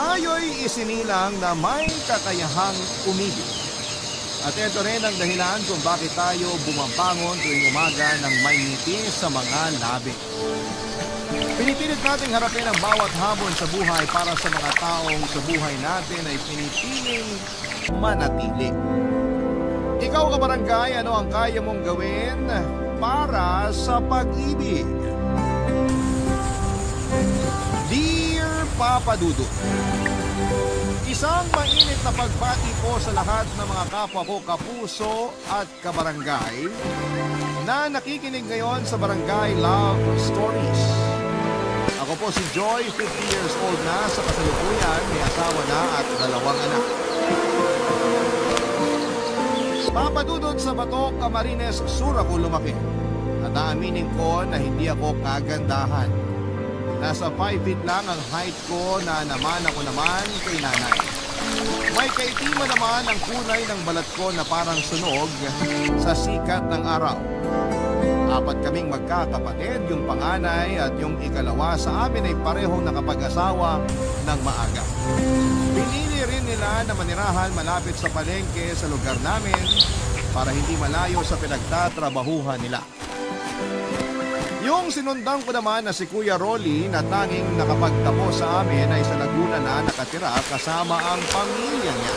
Tayo'y isinilang na may kakayahang umibig. At ito rin ang dahilan kung bakit tayo bumabangon tuwing umaga ng may ngiti sa mga labi. Pinipilit nating harapin ang bawat hamon sa buhay para sa mga taong sa buhay natin ay pinipiling manatili. Ikaw kabarangay, ano ang kaya mong gawin para sa pag-ibig? Dear Papa Dudut, isang mainit na pagbati po sa lahat ng mga kapwa ko kapuso at kabarangay na nakikinig ngayon sa Barangay Love Stories. Ako po si Joy, 50 years old na sa kasalukuyan, may asawa na at 2 anak. Papa Dudut, sa Bato, Camarines Sur ako lumaki. At aaminin ko na hindi ako kagandahan. Nasa 5 feet lang ang height ko na naman ako naman kay nanay. May kaitiman naman ang kulay ng balat ko na parang sunog sa sikat ng araw. 4 kaming magkakapatid, yung panganay at yung ikalawa sa amin ay parehong nakapag-asawa ng maaga. Pinili rin nila na manirahan malapit sa palengke sa lugar namin para hindi malayo sa pinagtatrabahuhan nila. Yung sinundan ko naman na si Kuya Rolly na tanging nakapagtapos sa amin ay sa Laguna na nakatira kasama ang pamilya niya.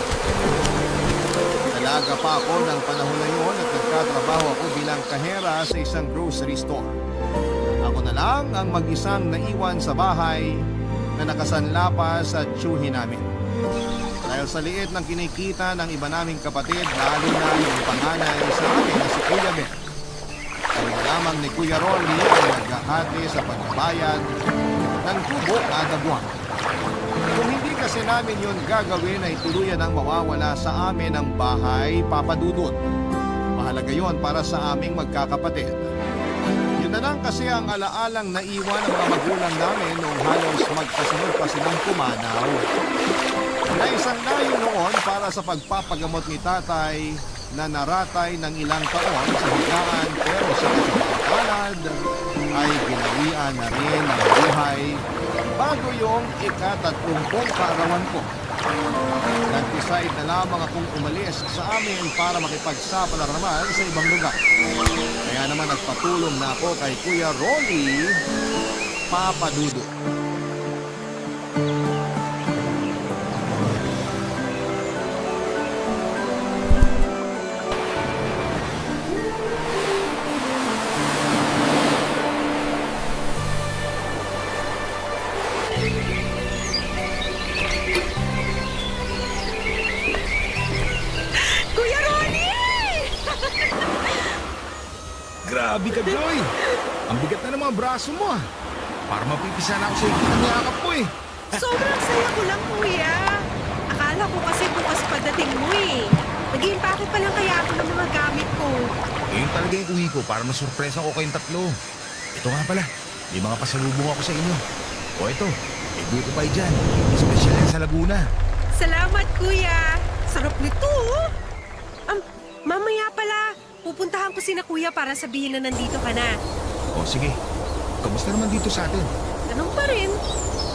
Dalaga pa ako ng panahon na yun at nagkatrabaho ako bilang kahera sa isang grocery store. Ako na lang ang mag-isang naiwan sa bahay na nakasanla pa sa tsuhi namin. Dahil sa liit ng kinikita ng iba naming kapatid, lalo na yung panganay sa amin na si Kuya Ben. Kami lamang ni Kuya Rolly ang naghahati sa pagbabayad ng tubo kada buwan. Kung hindi kasi namin yun gagawin ay tuluyan ang mawawala sa amin ang bahay, Papa Dudut. Mahalaga yun para sa aming magkakapatid. Yun na lang kasi ang alaalang naiwan ng mga magulang namin noong halos magkasunod pa silang pumanaw. Na isang layo noon para sa pagpapagamot ni tatay na naratay ng ilang taon sa higaan pero sa kasabakalad ay ginawian na rin ang buhay bago yung ika-30 kaarawan ko. Nag-decide na lamang akong umalis sa amin para makipagsapala naman sa ibang lugar. Kaya naman nagpatulong na ako kay Kuya Rolly, Papa Dudut. Grabe ka, Joy! Ang bigat na ng mga braso mo ah. Para mapipisa na ako sa ikita ng yakap mo eh. Sobrang saya ko lang, kuya. Akala ko kasi bukas pagdating mo eh. Nag-iimpake pa lang kaya ako ng mga gamit ko. Yun talaga yung uwi ko para masurpresa ko kayong tatlo. Ito nga pala, may mga pasalubong ako sa inyo. O ito, may buko pie dyan. Special yan sa Laguna. Salamat, kuya. Sarap nito, oh. Mamaya pala, pupuntahan ko sina kuya para sabihin na nandito ka na. O sige, kamusta naman dito sa atin? Ganun pa rin.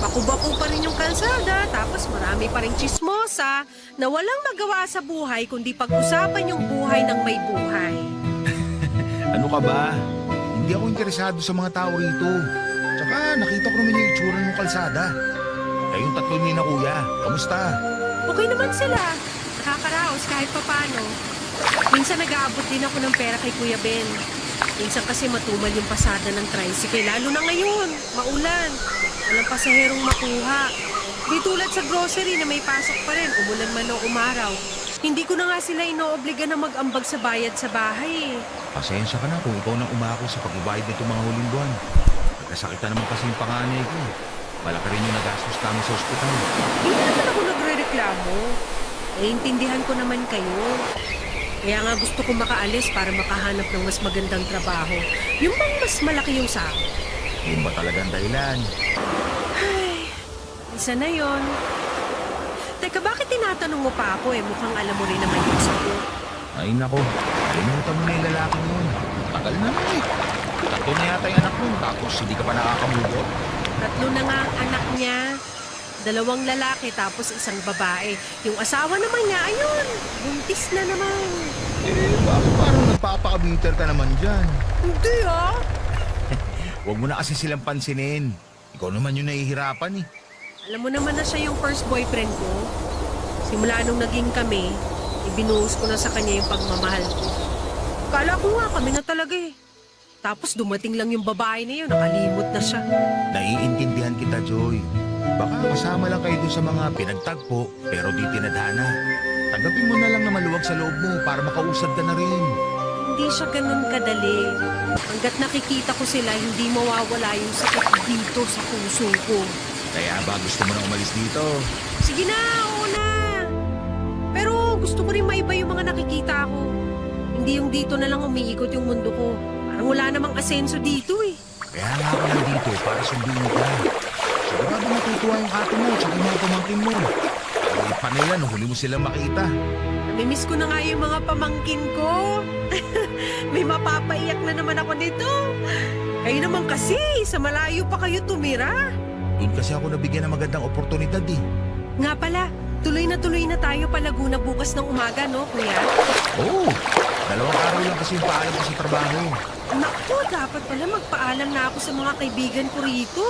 Baku-bako pa rin yung kalsada, tapos marami pa rin chismosa na walang magawa sa buhay kundi pag-usapan yung buhay ng may buhay. Ano ka ba? Hindi ako interesado sa mga tao rito. Tsaka nakita ko naman yung itsura ng kalsada. Kayong tatlo ni na kuya, kamusta? Okay naman sila. Nakakaraos kahit papano. Minsan nag-aabot din ako ng pera kay Kuya Ben. Minsan kasi matumal yung pasada ng tricycle, lalo na ngayon, maulan. Walang pasaherong makuha. Di tulad sa grocery na may pasok pa rin, umulan man o umaraw. Hindi ko na nga sila inoobliga na mag-ambag sa bayad sa bahay eh. Pasensya ka na kung ikaw nang umako sa pagbabayad nito mga huling buwan. Nagkasakita naman kasi yung panganay ko. Malaki rin yung nagastos namin sa ospital. Hindi naman ako nagre-reklamo. Naiintindihan ko naman kayo. Kaya nga gusto ko makaalis para makahanap ng mas magandang trabaho. Yung bang mas malaki yung sahod. Yun ba talagang dahilan? Ay, isa na yon. Teka, bakit tinatanong mo pa ako eh? Mukhang alam mo rin naman yung sagot. Ay nako, kalimutan mo na yung lalaki mo. Tagal na nun eh. 3 na yata yung anak mo, tapos hindi ka pa nakakamugot. 3 na nga ang anak niya. 2 lalaki tapos 1 babae. Yung asawa naman niya, ayun, buntis na naman. Bakit parang nagpapakabiter ka naman dyan? Hindi ah. Huwag mo na kasi silang pansinin. Ikaw naman yung nahihirapan eh. Alam mo naman na siya yung first boyfriend ko. Simula nung naging kami, ibinuhos ko na sa kanya yung pagmamahal ko. Kala ko nga kami na talaga eh. Tapos dumating lang yung babae na yun, nakalimot na siya. Naiintindihan kita, Joy. Baka kasama lang kayo dun sa mga pinagtagpo pero di tinadhana. Tanggapin mo na lang na maluwag sa loob mo para makausad ka na rin. Hindi siya ganun kadali. Hanggat nakikita ko sila, hindi mawawala yung sakit dito sa puso ko. Kaya ba gusto mo na umalis dito? Sige na, oo na. Pero gusto ko rin maiba yung mga nakikita ko. Hindi yung dito na lang umiikot yung mundo ko. Parang wala namang asenso dito eh. Kaya nga ako nandito para sundin ka. Sigurado matutuwa yung ate mo at yung mga pamangkin mo. Ay, panila nung huli mo silang makita. Namimiss ko na nga yung mga pamangkin ko. May mapapaiyak na naman ako nito. Kayo naman kasi, sa malayo pa kayo tumira. Doon kasi ako nabigyan ng magandang oportunidad eh. Nga pala, tuloy na tayo pa Laguna bukas ng umaga, no, kuya? Oo, 2 araw lang kasi yung paalam ko sa trabaho. Naku, dapat pala magpaalam na ako sa mga kaibigan ko rito.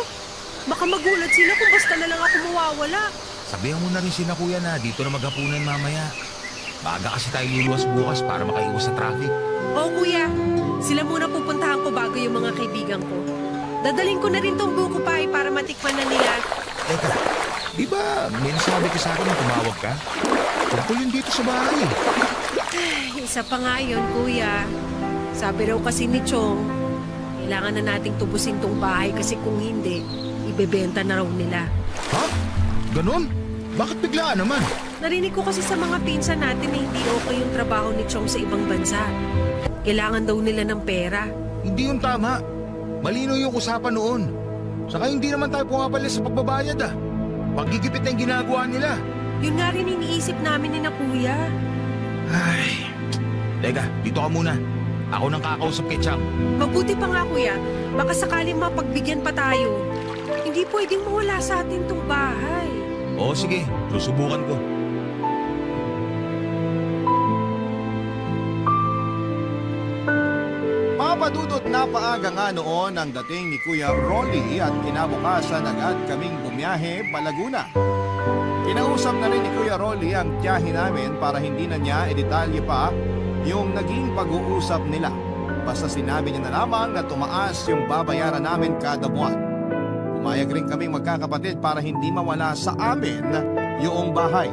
Baka magulat sila kung basta na lang ako mawawala. Sabihan mo na rin sina kuya na dito na maghapunan mamaya. Maaga kasi tayo luluwas bukas para makaiwas sa traffic. Oo, kuya. Sila muna pupuntahan ko bago yung mga kaibigan ko. Dadaling ko na rin tong buko pie para matikman na nila. Teka, di ba may nasabi ka sa akin na tumawag ka? Tungkol yun dito sa bahay. Ay, isa pa nga yun, kuya. Sabi raw kasi ni Chong, kailangan na nating tubusin tong bahay kasi kung hindi, ibebenta na raw nila. Ha? Ganon? Bakit biglaan naman? Narinig ko kasi sa mga pinsan natin na hindi okay yung trabaho ni Chong sa ibang bansa. Kailangan daw nila ng pera. Hindi yun tama. Malino yung usapan noon. Saka hindi naman tayo pumapala sa pagbabayad ah. Pagigipit na yung ginagawa nila. Yun nga rin iniisip namin ni na kuya. Ay. Teka, dito ka muna. Ako nang kakausap kay Chang. Mabuti pa nga kuya, baka sakaling mapagbigyan pa tayo. Hindi pwedeng mawala sa atin tong bahay. Oo sige, susubukan ko. Papadudot na paaga nga noon ang dating ni Kuya Rolly at kinabukasan agad kaming bumiyahe pa Laguna. Kinausap na rin ni Kuya Rolly ang tiyahin namin para hindi na niya idetalye pa yung naging pag-uusap nila. Basta sinabi niya na lamang na tumaas yung babayaran namin kada buwan. Pumayag rin kaming magkakapatid para hindi mawala sa amin yung bahay.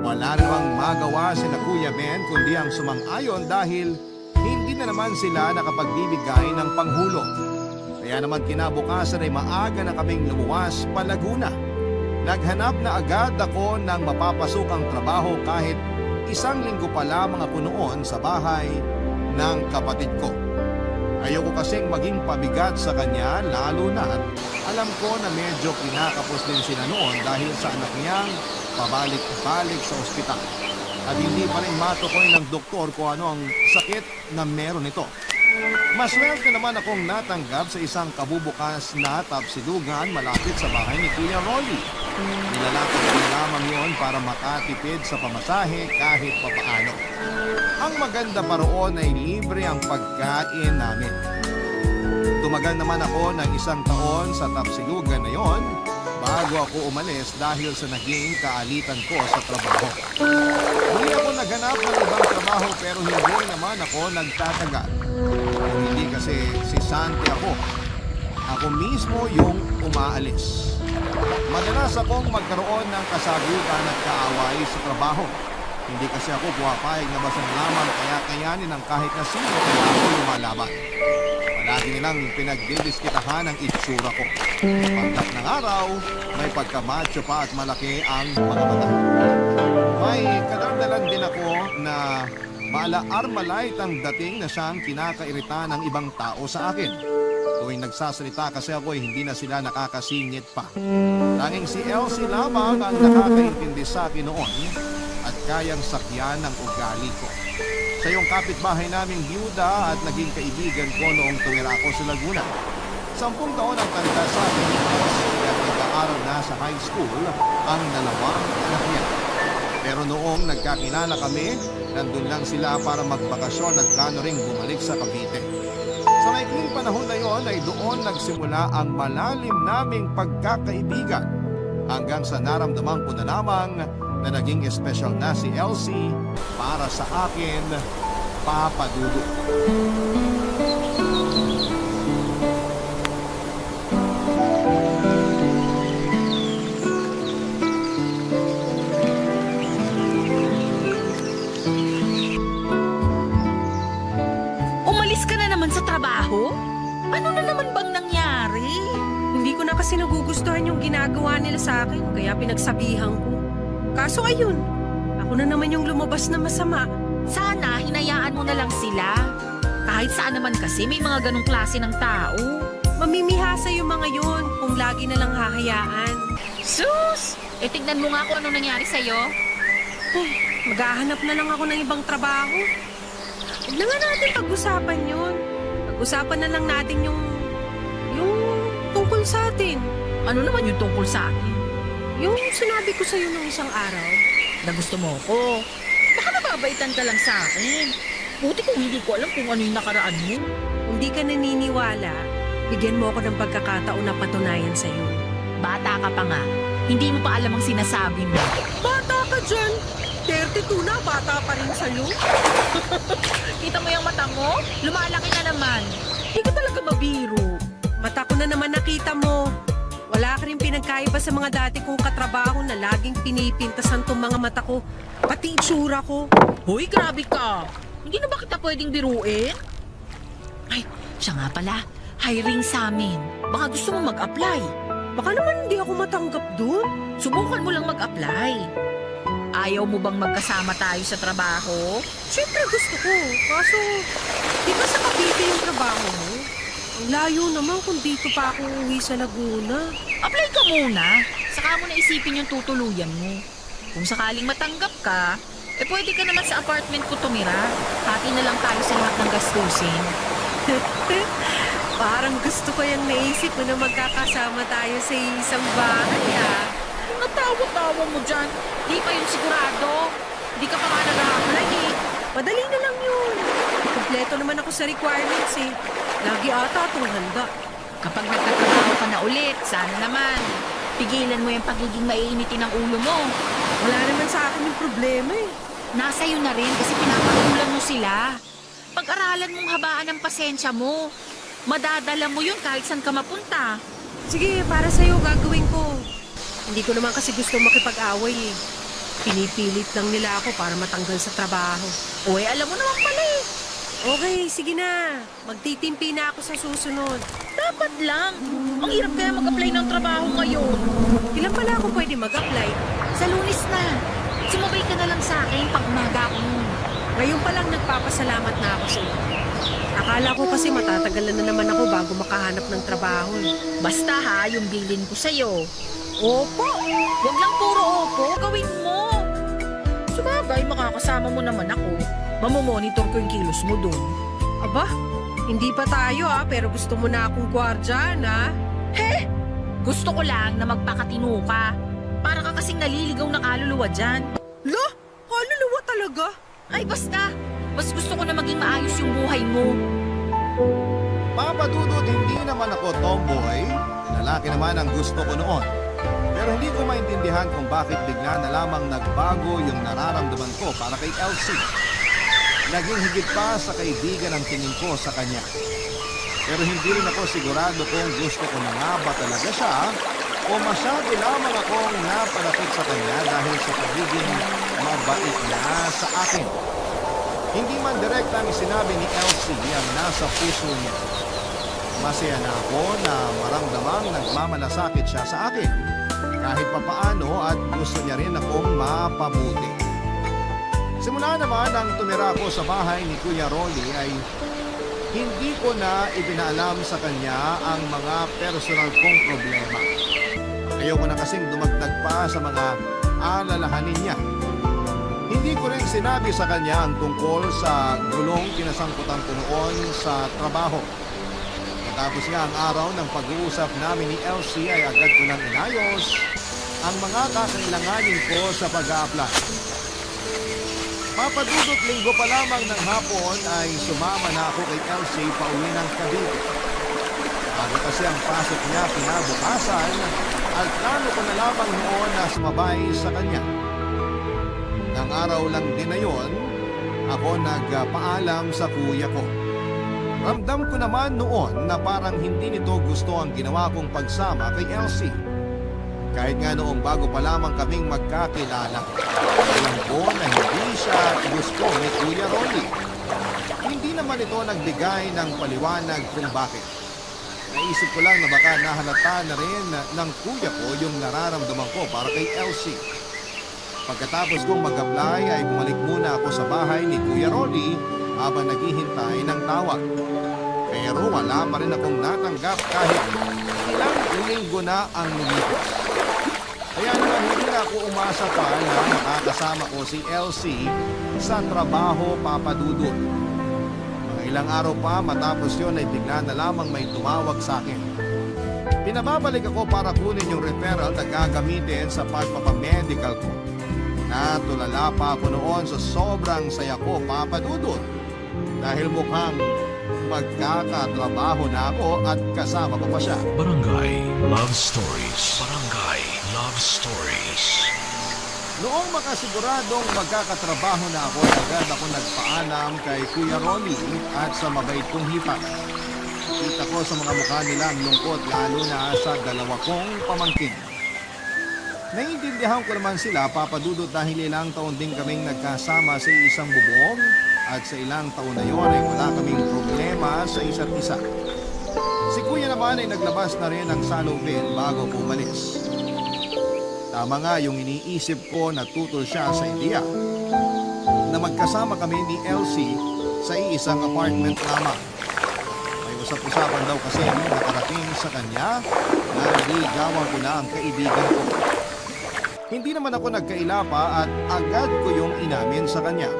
Wala namang magawa si na Kuya Ben kundi ang sumang-ayon dahil hindi na naman sila nakapagbibigay ng panghulog. Kaya naman kinabukasan ay maaga na kaming lumuwas pa Laguna. Naghanap na agad ako ng mapapasukang trabaho kahit 1 linggo pa lamang ako noon sa bahay ng kapatid ko. Ayoko kasing maging pabigat sa kanya lalo na at alam ko na medyo kinakapos din sila noon dahil sa anak niyang pabalik-balik sa ospital. At hindi pa rin matukoy ng doktor kung ano ang sakit na meron ito. Maswerte naman akong natanggap sa isang kabubukas na tapsilugan malapit sa bahay ni Kuya Rolly. Nilalakad ko lamang yon para makatipid sa pamasahe kahit papaano. Ang maganda pa roon ay libre ang pagkain namin. Tumagal naman ako ng 1 taon sa tapsilugan na yon bago ako umalis dahil sa naging kaalitan ko sa trabaho. Muli ako naghanap ng ibang trabaho pero hindi naman ako nagtatagal. Kung hindi kasi si Santi ako. Ako mismo yung umaalis. Madalas akong magkaroon ng kasagutan at kaaway sa trabaho. Hindi kasi ako pumapayag na basta lamang kaya kayanin ng kahit na sino kaya ako lumalaban. Palagi nilang pinagdidiskitahan ang itsura ko. Pagkat ng araw, may pagkamacho pa at malaki ang mga mata. May kadaldalan din ako na maala-armalite ang dating na siyang kinakairita ng ibang tao sa akin. Tuwing nagsasalita kasi ako ay hindi na sila nakakasingit pa. Tanging si Elsie lamang ang nakakaintindi sa akin noon at kayang sakyan ng ugali ko. Siya yung kapitbahay naming byuda at naging kaibigan ko noong tumira ako sa Laguna. 10 taon ang tanda sa akin ni Elsie at nag-aaral na sa high school ang dalawang anak niya. Pero noong nagkakilala kami, nandun lang sila para magbakasyon at plano ring bumalik sa Cavite. Sa maikling panahon na yon ay doon nagsimula ang malalim naming pagkakaibigan hanggang sa naramdaman ko na lamang na naging espesyal na si Elsie para sa akin, Papa Dudut. Umalis ka na naman sa trabaho? Ano na naman bang nangyari? Hindi ko na kasi nagugustuhan yung ginagawa nila sa akin, kaya pinagsabihan ko. Kaso ayun, ako na naman yung lumabas na masama. Sana hinayaan mo na lang sila. Kahit saan naman kasi may mga ganong klase ng tao. Mamimihasa yung mga yun kung lagi na lang hahayaan. Sus! Tignan mo nga kung ano nangyari sa'yo. Maghahanap na lang ako ng ibang trabaho. Huwag na nga natin pag-usapan yun. Pag-usapan na lang natin yung tungkol sa atin. Ano naman yung tungkol sa akin? Yung sinabi ko sa'yo nung isang araw. Na gusto mo ko. Baka nababaitan ka lang sa akin. Buti kung hindi ko alam kung ano yung nakaraan mo. Kung di ka naniniwala, bigyan mo ako ng pagkakataon na patunayan sa'yo. Bata ka pa nga. Hindi mo pa alam ang sinasabi mo. Bata ka dyan! 32 na, bata pa rin sa'yo. Kita mo yung mata mo? Lumalaki na naman. Hindi ka talaga mabiro. Mata ko na naman nakita mo. Wala ka rin pinagkaiba sa mga dati kong katrabaho na laging pinipintasan tong mga mata ko. Pati itsura ko. Hoy, grabe ka. Hindi na ba kita pwedeng biruin? Ay, siya nga pala. Hiring sa amin. Baka gusto mo mag-apply. Baka naman hindi ako matanggap dun. Subukan mo lang mag-apply. Ayaw mo bang magkasama tayo sa trabaho? Siyempre gusto ko. Kaso, di ba sa Cavite yung trabaho mo? Ang layo naman kung dito pa ako uwi sa Laguna. Apply ka muna. Saka mo na isipin yung tutuluyan mo. Kung sakaling matanggap ka, pwede ka naman sa apartment ko tumira. Hati na lang tayo sa lahat ng gastusin. Parang gusto ko yung naisip mo na magkakasama tayo sa isang bahay, ah. Natawa-tawa mo dyan. Di pa yun sigurado. Di ka pa nga nag-a-apply eh. Madali na lang yun. Kompleto naman ako sa requirements eh. Lagi ata itong handa. Kapag nagtatrabaho ka na ulit, sana naman. Pigilan mo yung pagiging maiinitin ng ulo mo. Wala naman sa akin yung problema eh. Nasa iyo na rin kasi pinapatulan mo sila. Pag-aralan mong habaan ang pasensya mo. Madadala mo yun kahit saan ka mapunta. Sige, para sa'yo gagawin ko. Hindi ko naman kasi gusto makipag-away eh. Pinipilit lang nila ako para matanggal sa trabaho. Uy, alam mo naman pala eh. Okay, sige na. Magtitimpi na ako sa susunod. Dapat lang. Ang hirap kaya mag-apply ng trabaho ngayon. Ilan pala ako pwede mag-apply? Sa Lunes na. Sumabay ka na lang sa akin pag umaga ako nun. Ngayon pa lang nagpapasalamat na ako sa'yo. Akala ko kasi matatagalan na naman ako bago makahanap ng trabaho eh. Basta ha, yung bilin ko sa'yo. Opo! Huwag lang puro opo, gawin mo. Sabagay, makakasama mo naman ako. Mamomonitor ko yung kilos mo dun. Aba, hindi pa tayo pero gusto mo na akong gwardyan ha? Gusto ko lang na magpakatino ka. Para ka kasing naliligaw na kaluluwa dyan. Lo, kaluluwa talaga? Ay basta, mas gusto ko na maging maayos yung buhay mo. Papa Dudut, hindi naman ako tomboy. Lalaki naman ang gusto ko noon. Pero hindi ko maintindihan kung bakit bigla na lamang nagbago yung nararamdaman ko para kay Elsie. Naging higit pa sa kaibigan ang tingin ko sa kanya. Pero hindi rin ako sigurado kung gusto ko na nga ba talaga siya o masyado lamang akong napalapit sa kanya dahil sa pagiging mabait niya sa akin. Hindi man direktang sinabi ni Elsie ang nasa puso niya. Masaya na ako na maramdamang nagmamalasakit siya sa akin. Kahit papaano at gusto niya rin akong mapabuti. Simula naman ang tumira ko sa bahay ni Kuya Rolly ay hindi ko na ibinaalam sa kanya ang mga personal kong problema. Ayoko na kasing dumagdag pa sa mga alalahanin niya. Hindi ko rin sinabi sa kanya ang tungkol sa gulong kinasangkutan ko noon sa trabaho. Matapos nga ang araw ng pag-uusap namin ni Elsie ay agad ko nang inayos ang mga kakailanganin ko sa pag-a-apply. Papadudot linggo pa lamang ng hapon ay sumama na ako kay Elsie pauwi ng Cavite. Bago kasi ang pasok niya kinabukasan at plano ko na lamang noon na sumabay sa kanya. Nang araw lang din na yon, ako nagpaalam sa kuya ko. Ramdam ko naman noon na parang hindi nito gusto ang ginawa kong pagsama kay Elsie. Kahit nga noong bago pa lamang kaming magkakilala, alam ko na hindi siya gusto ni Kuya Rolly. Hindi naman ito nagbigay ng paliwanag kung bakit. Naisip ko lang na baka nahalata na rin ng kuya ko yung nararamdaman ko para kay Elsie. Pagkatapos kong mag-apply ay bumalik muna ako sa bahay ni Kuya Rolly habang naghihintay ng tawag. Pero wala pa rin akong natanggap kahit ilang linggo na ang lumipas. Kaya naman hindi na ako umasa pa na makakasama ko si Elsie sa trabaho papadudot. Mga ilang araw pa matapos yon ay bigla na lamang may tumawag sa akin. Pinababalik ako para kunin yung referral na gagamitin sa pagpapamedical ko. Natulala pa ako noon sa sobrang saya ko papadudot dahil mukhang magkakatrabaho na ako at kasama ko pa siya. Barangay Love Stories. Barangay Love Stories. Noong makasiguradong magkakatrabaho na ako, agad ako nagpaalam kay Kuya Ronnie at sa mabait kong hipat. Kita ko sa mga mukha nila ang lungkot lalo na sa dalawa kong pamangkin. Naiintindihan ko naman sila papadudot dahil ilang taon din kaming nagkasama sa isang bubong at sa ilang taon na yon ay wala kaming problema sa isa't isa. Si Kuya naman ay naglabas na rin ng salubin bago pumalis. Tama nga yung iniisip ko na tutol siya sa ideya na magkasama kami ni Elsie sa isang apartment lamang. May usap-usapan daw kasi nakarating sa kanya na ligawan ko na ang kaibigan ko. Hindi naman ako nagkaila pa at agad ko yung inamin sa kanya.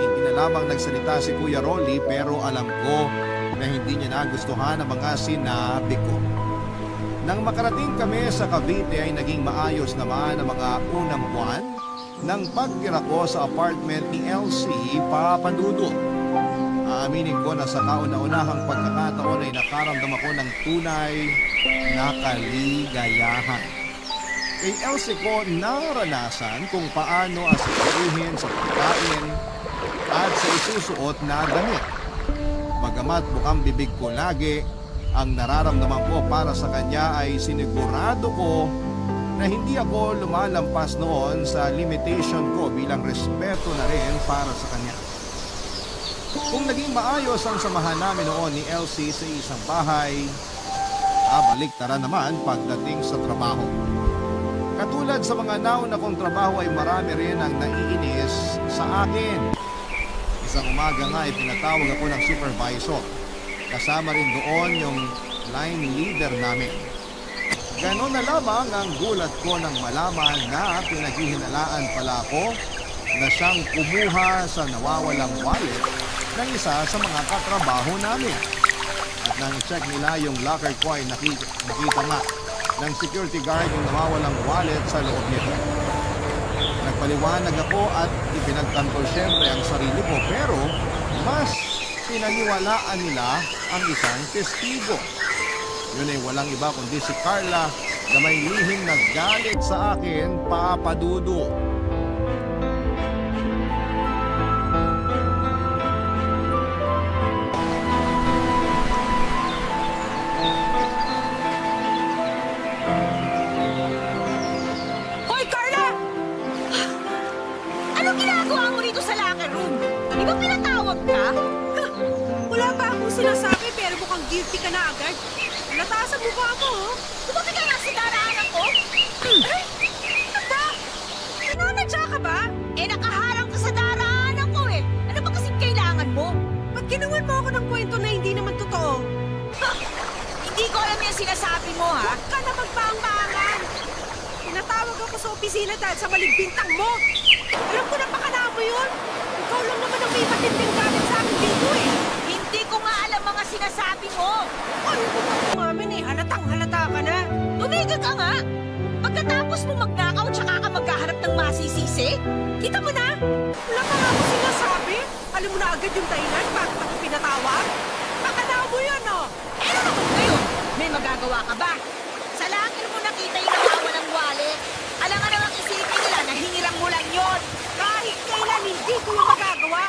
Hindi na lamang nagsalita si Kuya Rolly pero alam ko na hindi niya nagustuhan ang mga sinabi ko. Nang makarating kami sa Cavite ay naging maayos naman ang mga unang buwan ng pagtira ko sa apartment ni Elsie papadudot. Aaminin ko na sa kauna-unahang pagkakataon ay nakaramdam ako ng tunay na kaligayahan. Kay Elsie ko naranasan kung paano asikasuhin sa pagkain at sa isusuot na damit. Bagamat bukang bibig ko lagi, ang nararamdaman ko para sa kanya ay sinigurado ko na hindi ako lumalampas noon sa limitation ko bilang respeto na rin para sa kanya. Kung naging maayos ang samahan namin noon ni Elsie sa isang bahay, baliktaran naman pagdating sa trabaho. Katulad sa mga nauna kong trabaho ay marami rin ang naiinis sa akin. Isang umaga nga ay pinatawag ako ng supervisor. Kasama rin doon yung line leader namin. Ganon na lamang ang gulat ko nang malaman na pinaghihinalaan pala ako na siyang kumuha sa nawawalang wallet ng isa sa mga katrabaho namin. At nang check nila yung locker ko ay nakita nga ng security guard yung nawawalang wallet sa loob nito. Nagpaliwanag ako at ipinagtanggol siyempre ang sarili ko pero mas pinaniwalaan nila ang isang testigo. Yun ay walang iba kundi si Carla na may lihim na galit sa akin papadudo. Hoy, Carla! Anong ginagawa mo dito sa locker room? Di ba pinatawag ka? Wala pa akong sinasabi pero mukhang guilty ka na agad. Nataas ang mukha mo, oh. Tumabi ka nga sa daraanan ko? Aray! Ano ba? Nananadya ka ba? Eh, nakaharang ka sa daraanan ko eh. Ano ba kasing kailangan mo? Ba't ginawan mo ako ng kwento na hindi naman totoo? Ha! Hindi ko alam yung sinasabi mo, ha? Huwag ka na magpaang-paangan. Pinatawag ako sa opisina dahil sa maling bintang mo. Alam ko na pakana mo yun. Ikaw lang naman ang may matinding galit sa akin dito eh. Hindi ko nga alam mga sinasabi mo? Ayaw ko pa umamin eh. Halatang halata ka na. Tumigil ka nga! Pagkatapos mo magnakaw tsaka ka maghahanap ng masisisi? Kita mo na? Wala ka nga ako sinasabi. Alam mo na agad yung dahilan bakit ako pinatawag? Baka na mo yan oh. Eh ano naman ngayon? May magagawa ka ba? Sa langit mo nakita yung nawawalang wallet. Alam nga namang isipin nila na hinirang mo lang yun. Kahit kailan hindi ko yung magagawa.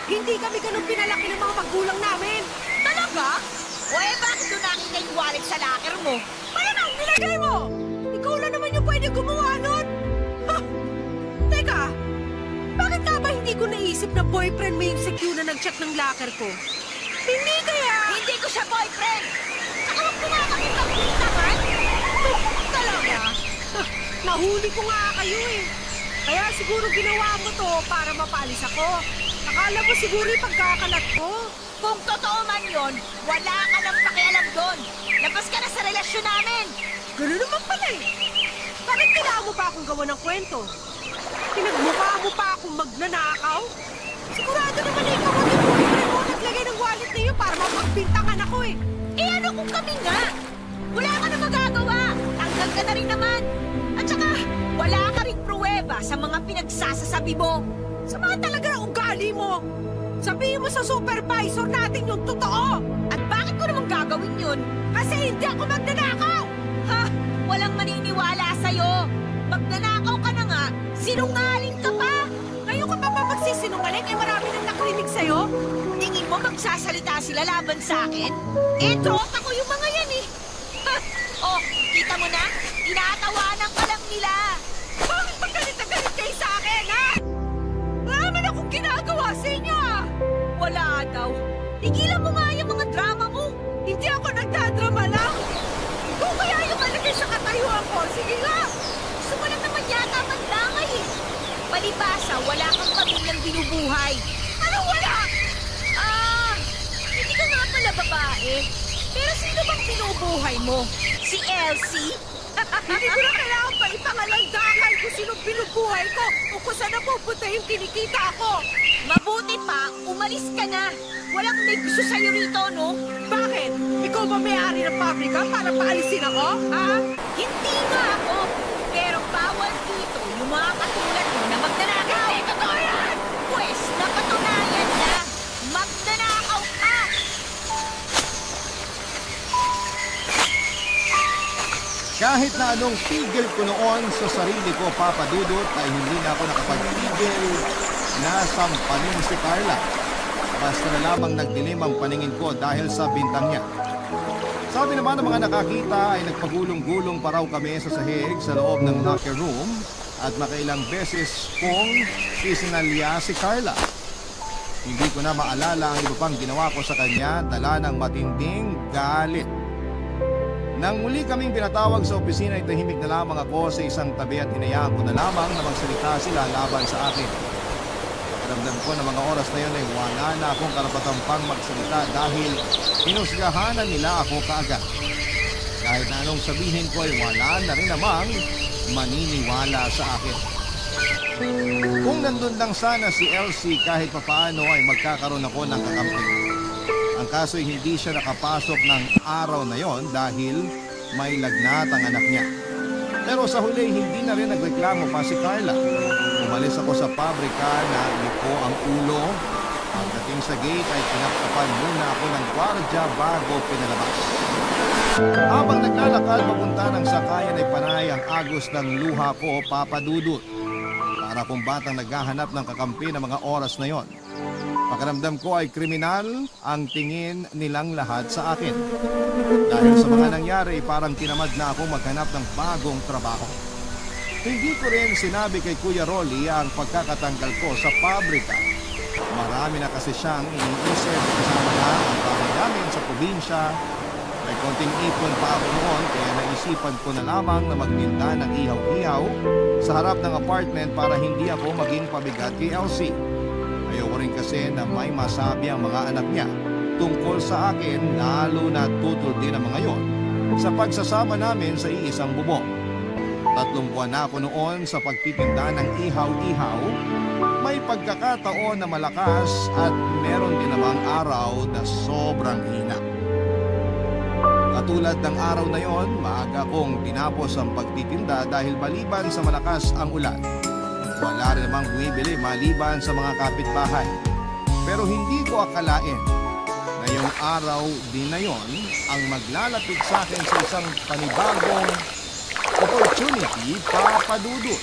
Hindi kami ganun pinalaki ng mga magulang namin. Talaga? O eh bakit doon nakita yung wallet sa locker mo? Malamang nilagay mo! Ikaw lang naman yung pwede gumawa nun! Ha? Teka, bakit nga ba hindi ko naisip na boyfriend mo yung secure na nag-check ng locker ko? Hindi kaya! Hindi ko siya boyfriend! Saka huwag mo nga kami pagpintahan! Talaga? Ha, nahuli ko nga kayo eh. Kaya siguro ginawa mo to para mapalis ako. Akala mo siguro yung pagkakalat ko. Kung totoo man yun, wala ka nang pakialam doon. Labas ka na sa relasyon namin. Ganun naman pala eh. Bakit kailangan mo pa akong gawa ng kwento? Pinagmukha mo pa akong magnanakaw? Sigurado naman eh, ikaw ang boyfriend mo naglagay ng wallet na yun para mapagbintangan ako eh. Eh ano kung kami nga? Wala ka na magagawa. Tanggal ka na rin naman. At saka, wala ka ring pruweba sa mga pinagsasasabi mo. Sa mga talaga ng ugali mo. Sabihin mo sa supervisor natin yung totoo. At bakit ko naman gagawin yun? Kasi hindi ako magnanakaw. Ha? Walang maniniwala sa'yo. Magnanakaw ka na nga, sinungaling ka pa. Ngayon ka pa ba magsisinungaling? Eh marami nang nakrinig sa'yo. Tingin mo magsasalita sila laban sa akin? Eh, tropa ko yung mga yan eh. Ha? Oh, kita mo na? Tinatawanan ka lang nila. Bakit ba galit na galit kayo sa akin, ha? Wala naman akong ginagawa sa inyo, ha? Wala daw. Tigilan mo nga yung mga drama mo. Hindi ako nagdadrama lang. Ikaw kaya yung malagay sa katayuan ko. Sige nga. Gusto mo lang naman yata magdamay eh. Palibasa, wala kang pamilyang binubuhay. Ano wala? Ah, hindi ka nga pala babae. Pero sino bang binubuhay mo? Si Elsie? Hindi ko na kailangan pa ipangalandakan kung sino binubuhay ko o kung saan napupunta yung kinikita ko. Mabuti pa, umalis ka na. Walang may gusto sa'yo rito, no? Bakit? Ikaw ba may-ari ng pabrika para paalisin ako? Ha? Hindi nga ako. Pero bawal dito yung mga katulad mo na magnanakaw. Hindi totoo yan! Pwes, napatunayan na. Magnanakaw ka! Kahit na anong tigil ko noon sa sarili ko, Papa Dudut, ay hindi na ako nakapagtigil na sampaling si Carla. Basta na lamang nagdilim ang paningin ko dahil sa bintang niya. Sabi naman ng mga nakakita ay nagpagulong-gulong pa raw kami sa sahig sa loob ng locker room at makailang beses kong isinalya si Carla. Hindi ko na maalala ang iba pang ginawa ko sa kanya, dala ng matinding galit. Nang muli kaming pinatawag sa opisina ay tahimik na lamang ako sa isang tabi at hinayaan ko na lamang na magsalita sila laban sa akin. Ramdam ko na mga oras na yun ay wala na akong karapatang pang magsalita dahil hinusgahanan nila ako kaagad. Kahit na anong sabihin ko ay wala na rin namang maniniwala sa akin. Kung nandun lang sana si Elsie kahit papaano ay magkakaroon ako ng kakampi. Ang kaso ay hindi siya nakapasok ng araw na yon dahil may lagnat ang anak niya. Pero sa huli hindi na rin nagreklamo pa si Carla. Umalis ako sa pabrika na liko ang ulo. Pagdating sa gate ay pinaktapan muna ako ng gwardya bago pinalabas. Habang naglalakad papunta ng sakayan ay panay ang agos ng luha ko, Papa Dudut. Para kung batang naghahanap ng kakampi ng mga oras na yon. Pakiramdam ko ay kriminal ang tingin nilang lahat sa akin. Dahil sa mga nangyari, parang tinamad na akong maghanap ng bagong trabaho. Hindi ko rin sinabi kay Kuya Rolly ang pagkakatanggal ko sa pabrika. Marami na kasi siyang iniisip kasama na ang bahay namin sa probinsya. May konting ipon pa ako noon kaya naisipan ko na lamang na magtinda ng ihaw-ihaw sa harap ng apartment para hindi ako maging pabigat kay Elsie. Ayoko rin kasi na may masabi ang mga anak niya tungkol sa akin, lalo na tutol din ang mga yon sa pagsasama namin sa iisang bubong. 3 buwan na ako noon sa pagtitinda ng ihaw-ihaw. May pagkakataon na malakas at meron din namang araw na sobrang hina. Katulad ng araw na yon, maaga kong tinapos ang pagtitinda dahil maliban sa malakas ang ulan. Wala rin namang bumibili maliban sa mga kapitbahay. Pero hindi ko akalain na yung araw din na yon ang maglalapit sa akin sa isang panibagong opportunity, Papa Dudut.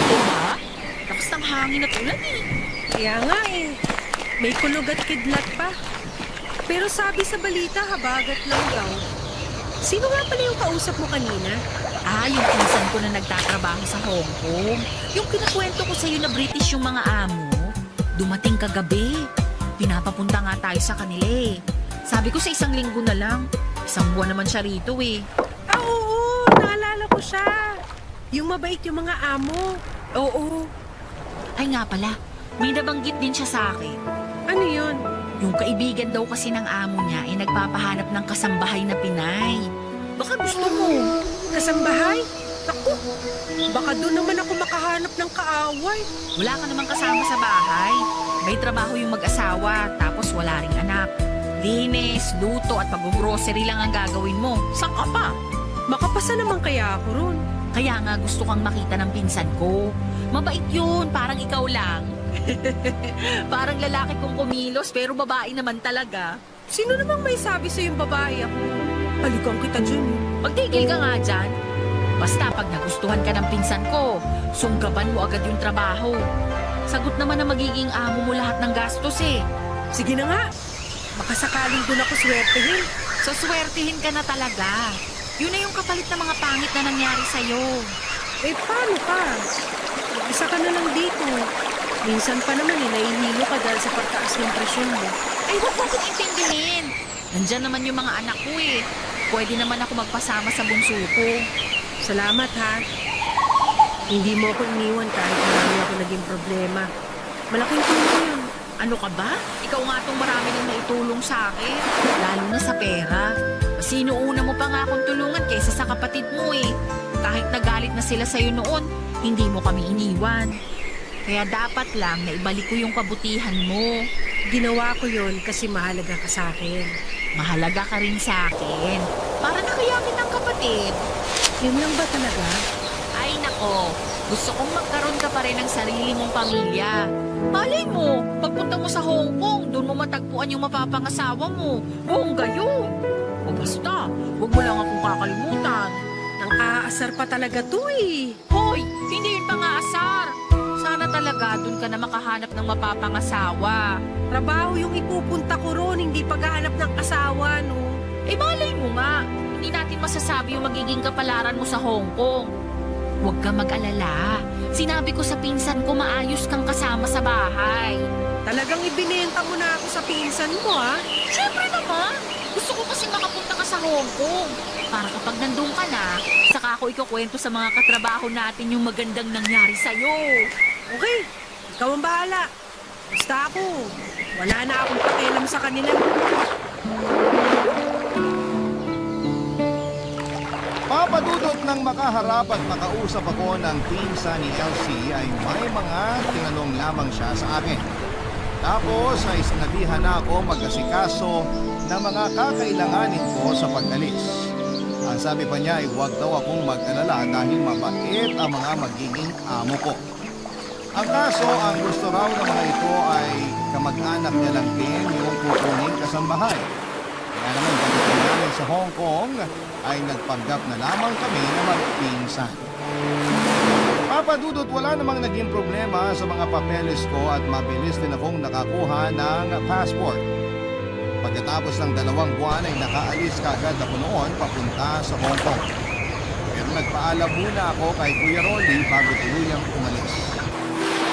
Diba? Lakas ng hangin at ulan eh. Kaya nga eh, may kulog at kidlat pa. Pero sabi sa balita, habagat lang daw. Sino nga pala yung kausap mo kanina? Yung pinsan ko na nagtatrabaho sa Hong Kong. Yung kinakwento ko sa'yo na British yung mga amo. Dumating kagabi. Pinapapunta nga tayo sa kanila eh. Sabi ko sa 1 linggo na lang. 1 buwan naman siya rito eh. Oo, naalala ko siya. Yung mabait yung mga amo. Oo. Ay nga pala, may nabanggit din siya sa akin. Ano yun? Yung kaibigan daw kasi ng amo niya ay nagpapahanap ng kasambahay na Pinay. Baka gusto mo. Kasambahay? Naku, baka doon naman ako makahanap ng kaaway. Wala ka namang kasama sa bahay. May trabaho yung mag-asawa, tapos wala ring anak. Linis, luto at pag-grocery lang ang gagawin mo. Saan ka pa? Makapasa naman kaya ako ron. Kaya nga gusto kang makita ng pinsan ko. Mabait yun, parang ikaw lang. Parang lalaki kong kumilos pero babae naman talaga. Sino namang may sabi sa yung babae ako? Halikan kita dyan. Magtigil ka nga dyan. Basta pag nagustuhan ka ng pinsan ko, sunggaban mo agad yung trabaho. Sagot naman na magiging amo mo lahat ng gastos eh. Sige na nga. Baka sakaling doon ako swertehin. So swertihin ka na talaga. Yun na yung kapalit ng mga pangit na nangyari sa'yo. Eh, paano ka? Isa ka na lang dito. Minsan pa naman nahihilo ka dahil sa pagtaas ng presyon mo. Ay, huwag mo akong intindihin. Nandyan naman yung mga anak ko eh. Pwede naman ako magpasama sa bunso ko. Salamat ha. Hindi mo ako iniwan kahit marami ako naging problema. Malaking tulong yun. Ano ka ba? Ikaw nga tong marami nang naitulong sa akin. Lalo na sa pera. Sino una mo pa nga akong tulungan kaysa sa kapatid mo eh. Kahit nagalit na sila sa'yo noon, hindi mo kami iniwan. Kaya dapat lang na ibalik ko yung kabutihan mo. Ginawa ko yun kasi mahalaga ka sa akin. Mahalaga ka rin sa akin. Para nakayakin ng kapatid. Yun lang ba talaga? Ay nako, gusto kong magkaroon ka pa rin ng sarili mong pamilya. Malay mo, pagpunta mo sa Hong Kong, doon mo matagpuan yung mapapangasawa mo. Bongga yun. O basta, huwag mo lang akong kakalimutan. Nang aasar pa talaga to eh. Hoy, hindi yun pang-aasar. Sana talaga doon ka na makahanap ng mapapangasawa. Trabaho yung ipupunta ko ron, hindi paghahanap ng asawa, no? Eh malay mo nga, hindi natin masasabi yung magiging kapalaran mo sa Hong Kong. Huwag ka mag-alala. Sinabi ko sa pinsan ko maayos kang kasama sa bahay. Talagang ibinenta mo na ako sa pinsan mo, ha? Siyempre naman. Gusto ko kasi makapunta ka sa Hong Kong. Para kapag nandun ka na, saka ako ikukwento sa mga katrabaho natin yung magandang nangyari sa'yo. Okay, ikaw ang bahala. Basta ako, wala na akong pakialam sa kanila. Papadudot ng makaharap at makausap ako ng pinsan ni Elsie ay may mga tinanong lamang siya sa akin. Tapos ay sinabihan na ako mag-asikaso na mga kakailanganin ko sa pag-alis. Ang sabi pa niya ay huwag daw akong mag-alala dahil mabait ang mga magiging amo ko. Ang kaso, ang gusto raw ng mga ito ay kamag-anak niya lang din yung kukuning kasambahay. Kaya naman pagdating namin sa Hong Kong ay nagpanggap na lamang kami na magpinsan. Papadudot, wala namang naging problema sa mga papeles ko at mabilis din akong nakakuha ng passport. Pagkatapos ng 2 buwan ay nakaalis kagad ako noon papunta sa Hong Kong. Pero nagpaalam muna ako kay Kuya Rolly bago tuluyang umalis.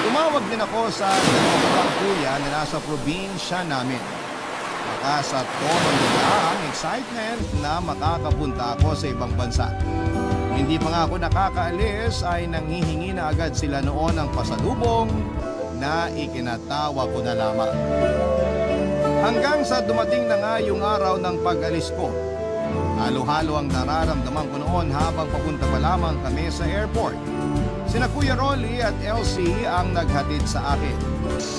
Tumawag din ako sa dalawang kuya na nasa probinsya namin. Baka sa tono nila ang excitement na makakapunta ako sa ibang bansa. Hindi pa nga ako nakakaalis ay nanghihingi na agad sila noon ng pasalubong na ikinatawa ko na lamang. Hanggang sa dumating na nga yung araw ng pag-alis ko. Halo-halo ang nararamdaman ko noon habang papunta pa lamang kami sa airport. Sina Kuya Rolly at Elsie ang naghatid sa akin.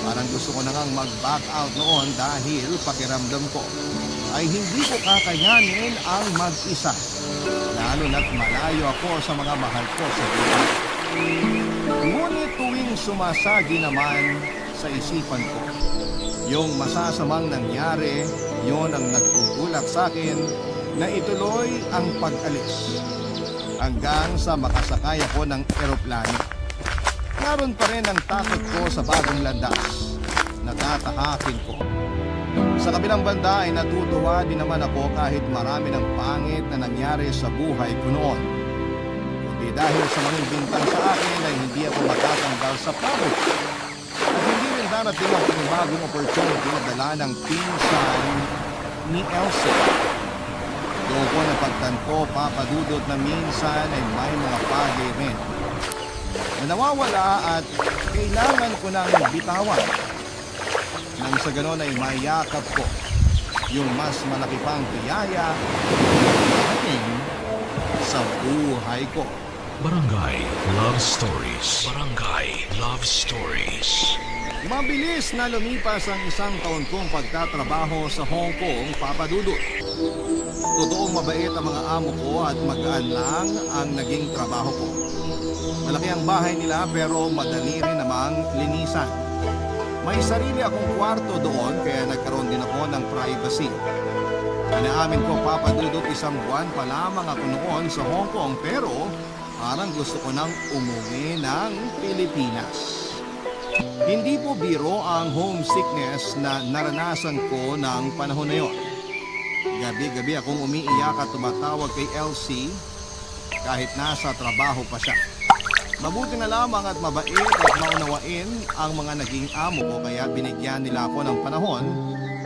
Parang gusto ko na ngang mag-back out noon dahil pakiramdam ko ay hindi ko kakayanin ang mag-isa. Lalo na't malayo ako sa mga mahal ko sa buhay. Ngunit tuwing sumasagi naman sa isipan ko, yung masasamang nangyari, yon ang nagtutulak sa akin na ituloy ang pag-alis. Hanggang sa makasakay ako ng eroplano. Naroon pa rin ang takot ko sa bagong landas. Natatahakin ko. Sa kabilang banda ay natutuwa din naman ako kahit marami ng pangit na nangyari sa buhay ko noon. Kundi dahil sa maling bintang sa akin ay hindi ako matatanggal sa pagod. At hindi rin darating ang panibagong opportunity na dala ng pinsan ni Elsie. Doon ko napagtanto, papadudot na minsan ay may mga bagay rin na nawawala at kailangan ko nang bitawan. Nang sa ganon ay mayakap ko yung mas malaki pang biyaya sa buhay ko. Barangay Love Stories. Barangay Love Stories. Mabilis na lumipas ang isang taon kong pagtatrabaho sa Hong Kong, papadudot. Totoong mabait ang mga amo ko at magaan lang ang naging trabaho ko. Malaki ang bahay nila pero madali rin namang linisan. May sarili akong kwarto doon kaya nagkaroon din ako ng privacy. Inaamin ko, papadudot, isang buwan pa lamang ako noon sa Hong Kong pero parang gusto ko nang umuwi ng Pilipinas. Hindi po biro ang homesickness na naranasan ko ng panahon na yon. Gabi-gabi akong umiiyak at tumatawag kay Elsie kahit nasa trabaho pa siya. Mabuti na lamang at mabait at maunawain ang mga naging amo ko kaya binigyan nila ako ng panahon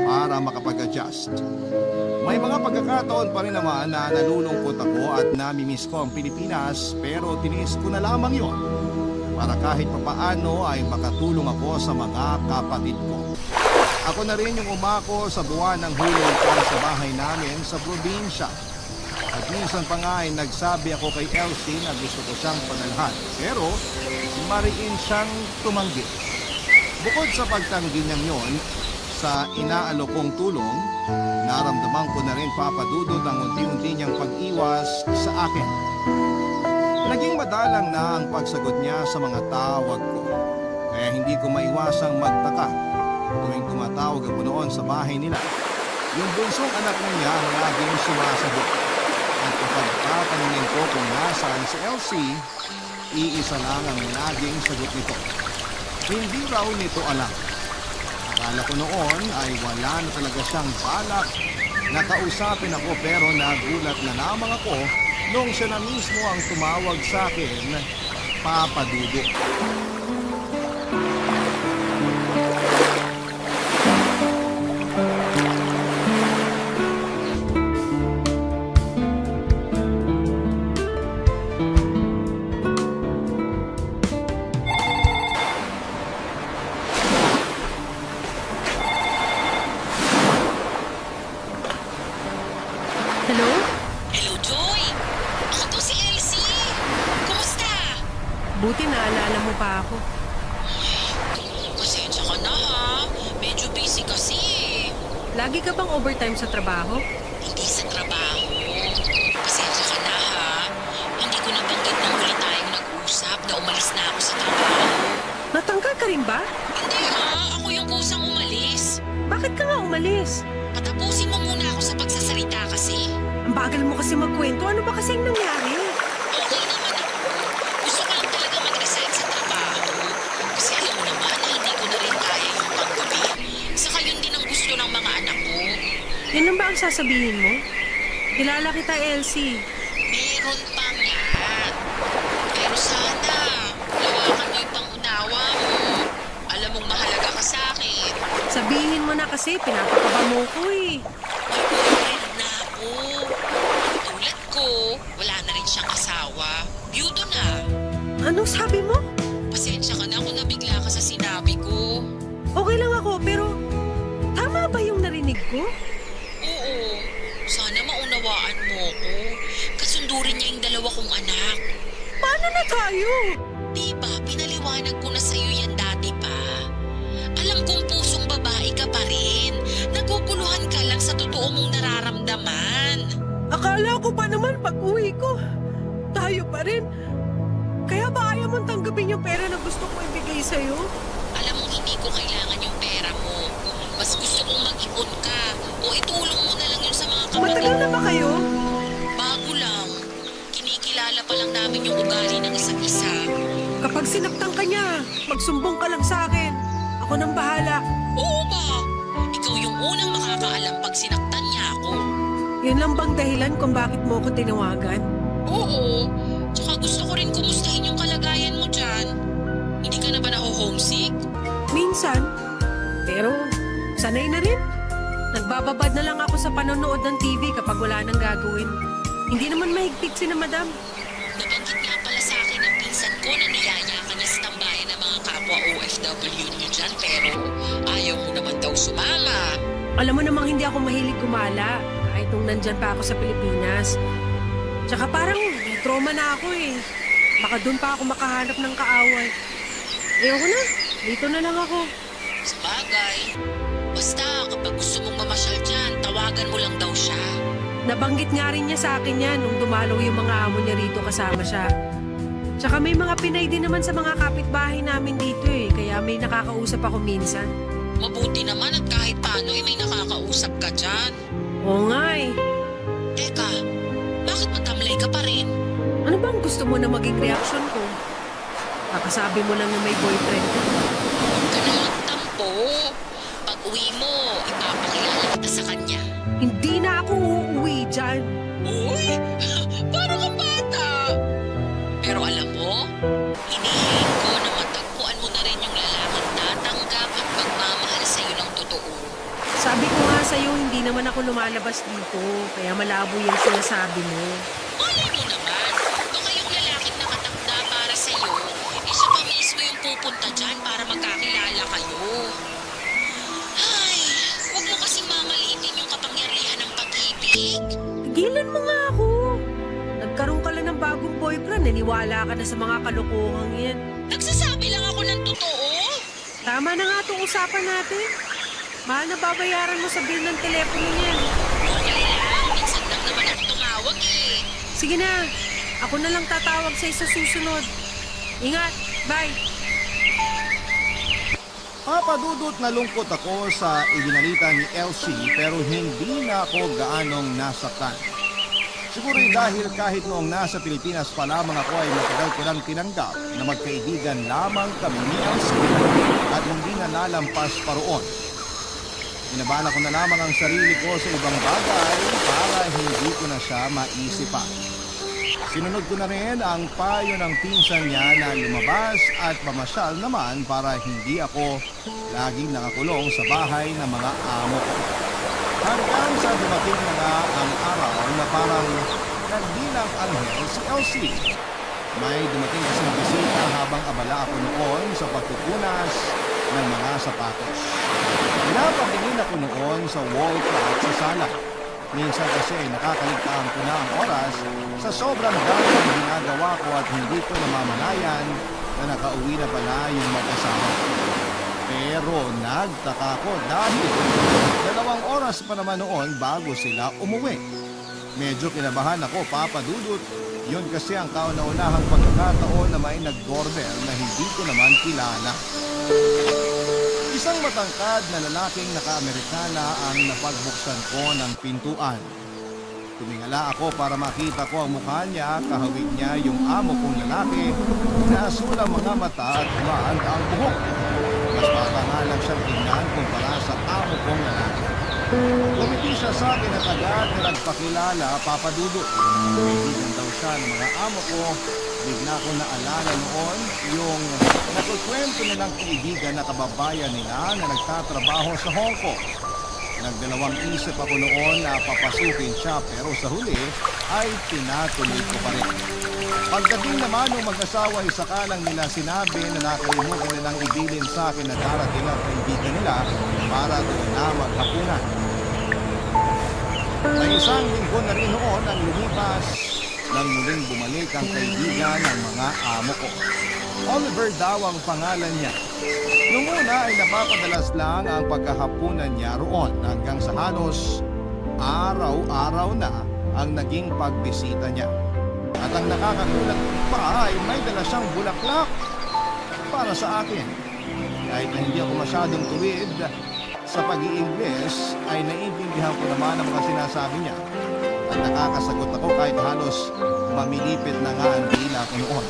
para makapag-adjust. May mga pagkakataon pa rin naman na nalulungkot ako at namimiss ko ang Pilipinas pero tiniis ko na lamang yon para kahit papaano ay makatulong ako sa mga kapatid ko. Ako na rin yung umako sa buwan ng Hulyo para sa bahay namin sa probinsya. At minsan pa nga ay nagsabi ako kay Elsie na gusto ko siyang panalhan. Pero mariin siyang tumanggi. Bukod sa pagtanggi niyang yon, sa inaalok kong tulong, naramdaman ko na rin, papadudot, ang unti-unti niyang pag-iwas sa akin. Naging madalang na ang pagsagot niya sa mga tawag ko. Kaya hindi ko maiwasang magtaka tuwing tumatawag ako noon sa bahay nila. Yung bunsong anak na niya ang laging sumasagot. At kapag tatanungin ko kung nasaan si Elsie, iisa lang ang laging sagot nito. Hindi raw nito alam. Akala ko noon ay wala na talaga siyang balak na kausapin ako pero nagulat na lamang ako nung siya na mismo ang tumawag sa akin, papadudot. Hello? Hello, Joy! Ako to si Elsie! Kumusta? Buti naalala mo pa ako. Pasensya ka na ha. Medyo busy kasi eh. Lagi ka bang overtime sa trabaho? Hindi sa trabaho. Pasensya ka na ha. Hindi ko nabanggit na huli tayong nag-usap na umalis na ako sa trabaho. Natanggal ka rin ba? Hindi ha. Ako yung kusang umalis. Bakit ka nga umalis? Patapusin mo muna ako sa pagsasalita kasi. Ang bagal mo kasi magkwento. Ano ba kasing nangyari? Okay naman ako. Gusto ko lang talaga mag-resign sa trabaho. Kasi alam mo naman na hindi ko na rin kaya yung panggabi. Saka yun din ang gusto ng mga anak ko. Yan lang ba ang sasabihin mo? Kilala kita, Elsie. Meron pa nga. Pero sana, lawakan mo yung pangunawa mo. Alam mong mahalaga ka sa akin. Sabihin mo na kasi, pinapakaba mo ko eh. May boyfriend na ako. Tulad ko, wala na rin siya siyang asawa. Byudo na. Anong sabi mo? Pasensya ka na kung nabigla ka sa sinabi ko. Okay lang ako, pero tama ba yung narinig ko? Oo, sana maunawaan mo ko. Kasundurin niya yung dalawa kong anak. Paano na tayo? Di ba, pinaliwanag ko na sa'yo yan dati pa. Alam kong pusong babae ka pa rin. Naguguluhan ka lang sa totoo mong nararamdaman. Akala ko pa naman pag uwi ko, tayo pa rin. Kaya ba ayaw mong tanggapin yung pera na gusto ko ibigay sa'yo? Alam mo, hindi ko kailangan yung pera mo. Mas gusto kong mag-ipon ka o itulong mo na lang yun sa mga kapatid. Matagal na ba kayo? Bago lang. Kinikilala pa lang namin yung ugali ng isa't isa. Kapag sinaktan ka niya, magsumbong ka lang sa akin. Ako nang bahala. Oo ba? Ikaw yung unang makakaalam pag sinaktan niya ako. Yun lang bang dahilan kung bakit mo ako tinawagan? Oo. Tsaka gusto ko rin kumustahin yung kalagayan mo dyan. Hindi ka na ba naho-homesick? Minsan. Pero sanay na rin. Nagbababad na lang ako sa panonood ng TV kapag wala nang gagawin. Hindi naman mahigpit si na madam. Nabanggit nga pala sa akin ng pinsan ko na niyaya ka niya sa tambayan ng mga kapwa OFW niyo dyan pero ayaw mo naman daw sumama. Alam mo namang hindi ako mahilig gumala kahit nung nandyan pa ako sa Pilipinas. Tsaka parang may trauma na ako eh. Baka doon pa ako makahanap ng kaaway. Ayoko na. Dito na lang ako. Sabagay. Basta kapag gusto mong mamasyal dyan, tawagan mo lang daw siya. Nabanggit nga rin niya sa akin yan nung dumalaw yung mga amo niya rito kasama siya. Tsaka may mga Pinay din naman sa mga kapitbahay namin dito eh. Kaya may nakakausap ako minsan. Mabuti naman at kahit paano may nakakausap ka dyan. Oo nga eh. Teka, bakit matamlay ka pa rin? Ano bang gusto mo na maging reaksyon ko? Kakasabi mo lang na may boyfriend ka. Huwag ka na magtampo. Pag uwi mo, ipapakilala kita sa kanya. Hindi na ako uuwi dyan. Uy! Parang ang bata! Pero alam mo, hinihiling ko na matagpuan mo na rin yung lalaking tatanggap at magmamahal sa'yo ng totoo. Sabi ko nga sa'yo, hindi naman ako lumalabas dito. Kaya malabo yung sinasabi mo. Malay mo naman, baka yung lalaking nakatakda para sa'yo, siya pa mismo yung pupunta dyan para magkakilala kayo. Ay, huwag mo kasing mamalitin yung kapangyarihan ng pag-ibig. Tigilan mo nga ako. Nagkaroon ka lang ng bagong boyfriend, naniwala ka na sa mga kalokohang yan. Nagsasabi lang ako ng totoo. Tama na nga itong usapan natin. Mahal na babayaran mo sa bill ng telepono niyan. Okay lang, minsan lang naman ako tumawag eh. Sige na, ako na lang tatawag sa'yo sa susunod. Ingat, bye. Papadudot na lungkot ako sa ibinalita ni Elsie pero hindi na ako gaanong nasaktan. Siguro dahil kahit noong nasa Pilipinas pa lamang ako ay matagal ko nang tinanggap na magkaibigan lamang kami ni Elsie at hindi na lalampas pa roon. Inabala ko na lamang ang sarili ko sa ibang bagay para hindi ko na siya maisipan. Sinunod ko na rin ang payo ng pinsan niya na lumabas at pamasyal naman para hindi ako laging nakakulong sa bahay ng mga amo ko. Hanggang sa dumating na nga ang araw na parang nagdilang anghel si Elsie. May dumating kasing bisita habang abala ako noon sa pagkukunas ng mga sapatos. Pinapatingin ako noon sa wall clock sa sala. Minsan kasi nakakaligtaan ko na ang oras sa sobrang dami ng ginagawa ko at hindi ko namamalayan na nakauwi na pala yung mag-asawa. Pero nagtaka ko dahil 2 oras pa naman noon bago sila umuwi. Medyo kinabahan ako, Papa Dudut. Yun kasi ang kauna-unahang pagkakataon na may nag-doorbell na hindi ko naman kilala. Isang matangkad na lalaking naka-Amerikana ang napagbuksan ko ng pintuan. Tumingala ako para makita ko ang mukha niya, kahawig niya yung amo kong lalaki na sulang mga mata at maand ang buhok. Mas bata nga lang siyang tingnan kumpara sa amo kong lalaki. Kumiti siya sa akin at agad na nagpakilala, Papa Dudut. Kaibigan daw siya ng mga amo ko. Bigla ko naalala noon yung nakukwento nilang kaibigan na kababayan nila na nagtatrabaho sa Hong Kong. Nagdalawang isip ako noon na papasukin siya pero sa huli ay tinatuloy ko pa rin. Pagdating naman ng mag-asawa ay sakalang nila sinabi na nakalimutan nilang ibilin sa akin na darating ang kaibigan nila para doon na maghapunan. May isang linggo na rin noon ang lumipas nang muling bumalik ang kaibigan ng mga amo ko. Oliver daw ang pangalan niya. Noong una ay napapadalas lang ang pagkahapunan niya roon hanggang sa halos araw-araw na ang naging pagbisita niya. At ang nakakagulat pa ay may dala siyang bulaklak para sa akin. Kahit na hindi ako masyadong tuwid sa pag-i-Ingles ay naiintindihan ko naman ang mga sinasabi niya. At nakakasagot ako kahit halos mamilipit na nga ang dila ko noon.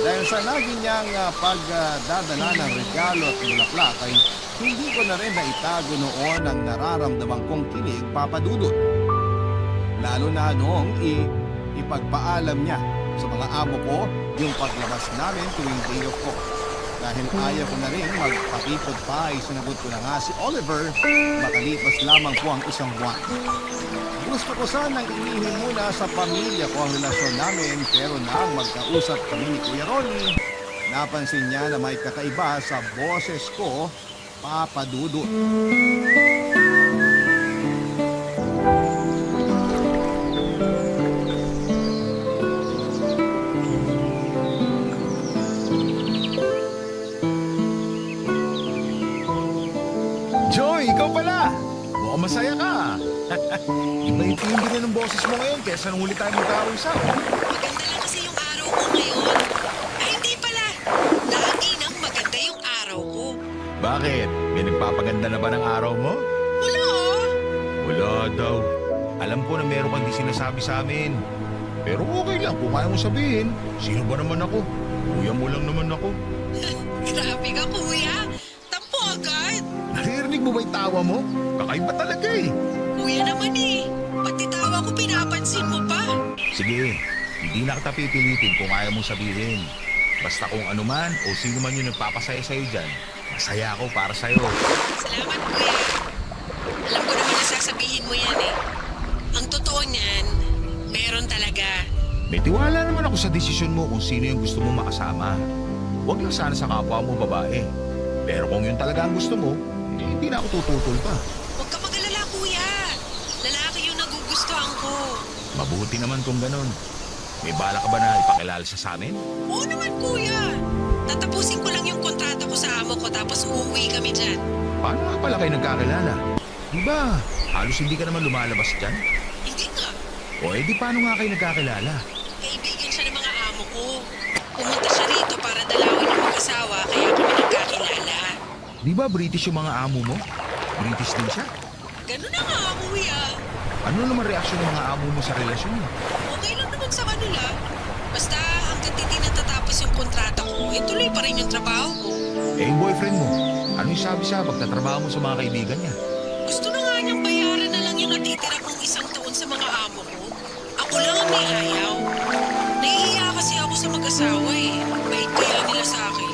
Dahil sa lagi niyang pagdadala ng regalo at bulaklak ay hindi ko na rin naitago noon ang nararamdaman kong kilig, Papa Dudut. Lalo na noong ipagpaalam niya sa mga amo ko yung paglabas namin tuwing day off ko. Dahil ayaw ko na rin magpakipot pa ay sinagot ko na nga si Oliver makalipas lamang po ang isang buwan. Gusto ko sanang inihin muna sa pamilya ko ang relasyon namin pero nang magkausap kami ni Kuya Ronnie, napansin niya na may kakaiba sa boses ko, Papa Dudut. Joy, ikaw pala! Mukhang masaya ka. Iba yung timbre ng boses mo ngayon kesa nung huli tayo magkausap. Maganda lang kasi yung araw ko ngayon. Ay, hindi pala. Lagi nang maganda yung araw ko. Bakit? May nagpapaganda na ba ng araw mo? Wala ah. Wala daw. Alam ko na meron kang di sinasabi sa amin. Pero okay lang kung kaya mo sabihin. Sino ba naman ako? Kuya mo lang naman ako. Grabe ka, kuya. Tampo agad. Naririnig mo ba yung tawa mo? Kakaiba talaga eh. Kuya naman eh. Pati tawa ko pinapansin mo pa. Sige, hindi na kita pipilitin kung ayaw mong sabihin. Basta kung ano man o sino man yung nagpapasaya sa'yo dyan, masaya ako para sa'yo. Salamat, kuya. Alam ko naman na sasabihin mo yan eh. Ang totoo niyan, meron talaga. May tiwala naman ako sa desisyon mo kung sino yung gusto mo makasama. Huwag lang sana sa kapwa mo babae. Pero kung yun talaga ang gusto mo, hindi na ako tututol pa. Huwag ka mag-alala, kuya. Lalaki yung nagugustuhan ko. Mabuti naman kung ganun. May bala ka ba na ipakilala siya sa amin? Oo naman, kuya. Tatapusin ko lang yung kontrata ko sa amo ko tapos uuwi kami dyan. Paano nga pala kayo nagkakilala? Diba, halos hindi ka naman lumalabas dyan? Hindi nga. O edi paano nga kayo nagkakilala? Kaibigan siya ng mga amo ko. Pumunta siya rito para dalawin ang mag-asawa kaya kami nagkakilala. Di ba British yung mga amo mo? British din siya? Ganun na nga, kuya. Ano naman reaksyon ng mga amo mo sa relasyon niyo? Okay lang naman sa kanila. Basta hanggat hindi natatapos yung kontrata ko, ituloy pa rin yung trabaho ko. Eh, yung boyfriend mo, ano yung sabi sa pagtatrabaho mo sa mga kaibigan niya? Gusto na nga niyang bayaran na lang yung natitira kong isang taon sa mga amo ko. Ako lang ang may ayaw. Nahihiya kasi ako sa mag-asawa eh. Bait kaya nila sa akin.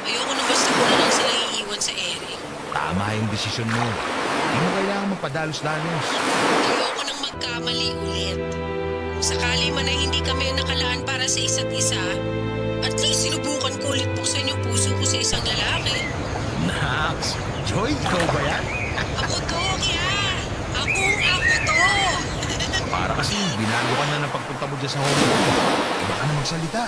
Ayoko na basta ko na lang sila iiwan sa ere. Tama yung desisyon mo. Hindi mo kailangan magpadalos-dalos. Ayoko nang magkamali ulit. Kung sakali man na hindi kami nakalaan para sa isa't isa, at least sinubukan ko ulit buksan yung puso ko sa isang lalaki. Nax! Joy, ikaw ba yan? Ako to, kaya! Ako to! Para kasi binago ka na ng pagpunta mo dyan sa home mo. Iba ka na magsalita.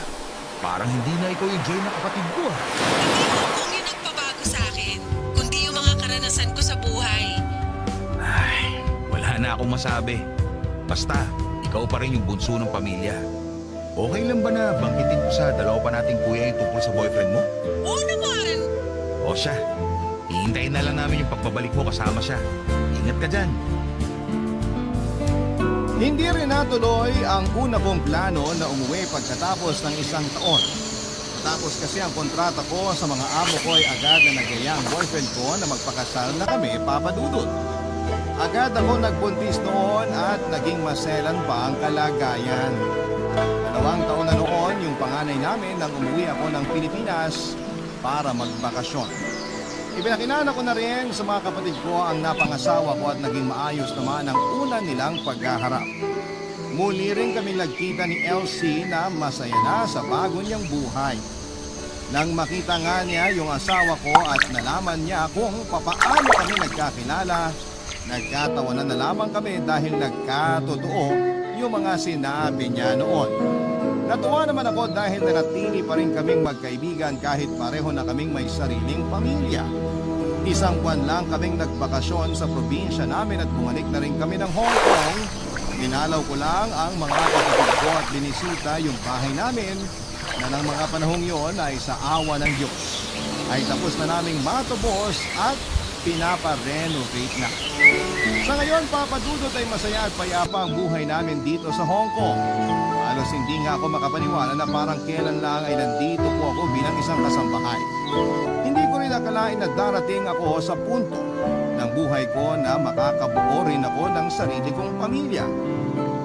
Parang hindi na ikaw yung Joy na kapatid ko ah. Hindi mo kung yung nagpabago sa akin, kundi yung mga karanasan ko sa buhay. Ay, wala na akong masabi. Basta, ikaw pa rin yung bunso ng pamilya. Okay lang ba na bangkitin ko sa dalawa pa nating kuya yung tungkol sa boyfriend mo? Oo naman! O siya, hihintayin na lang namin yung pagbabalik mo kasama siya. Ingat ka dyan. Hindi rin natuloy ang una kong plano na umuwi pagkatapos ng isang taon. Tapos kasi ang kontrata ko sa mga amo ko ay agad na nagaya ang boyfriend ko na magpakasal na kami, Papa Dudut. Agad ako nagbuntis noon at naging maselan pa ang kalagayan. 2 taon na noon yung panganay namin nang umuwi ako ng Pilipinas para magbakasyon. Ipinakilala ko na rin sa mga kapatid ko ang napangasawa ko at naging maayos naman ang una nilang paghaharap. Muli rin kami nagkita ni Elsie na masaya na sa bago niyang buhay. Nang makita nga niya yung asawa ko at nalaman niya kung papaano kami nagkakilala, nagkatawanan na lamang kami dahil nagkatotoo yung mga sinabi niya noon. Natuwa naman ako dahil nanatili pa rin kaming magkaibigan kahit pareho na kaming may sariling pamilya. Isang buwan lang kaming nagbakasyon sa probinsya namin at bumalik na rin kami ng Hong Kong. Dinalaw ko lang ang mga kapatid ko at binisita yung bahay namin na ng mga panahong yon ay sa awa ng Diyos ay tapos na naming matubos at pinaparenovate na. Sa ngayon, Papa Dudut, ay masaya at payapa ang buhay namin dito sa Hong Kong. Halos hindi nga ako makapaniwala na parang kailan lang ay nandito po ako bilang isang kasambahay. Hindi ko rin akalain na darating ako sa punto ng buhay ko na makakabuo rin ako ng sarili kong pamilya.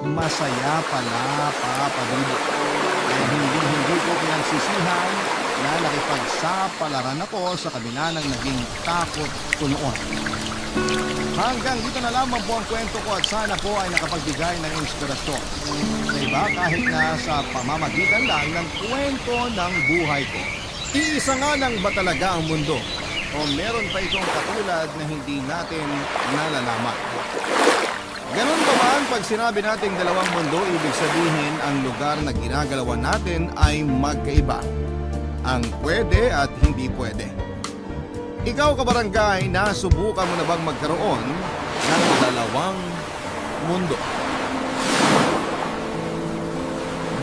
Masaya pala, Papa Dudut. Kaya hindi ko pinagsisihan na nakipagsapalaran ako sa kabila ng naging takot ko noon. Hanggang dito na lamang po ang kwento ko at sana po ay nakapagbigay ng inspirasyon sa iba kahit na sa pamamagitan lang ng kwento ng buhay ko. Iisa nga lang ba talaga ang mundo? O meron pa itong katulad na hindi natin nalalaman? Ganun ba man pag sinabi nating dalawang mundo, ibig sabihin ang lugar na ginagalawan natin ay magkaiba. Ang pwede at hindi pwede. Ikaw, kabarangay, nasubukan mo na bang magkaroon ng dalawang mundo?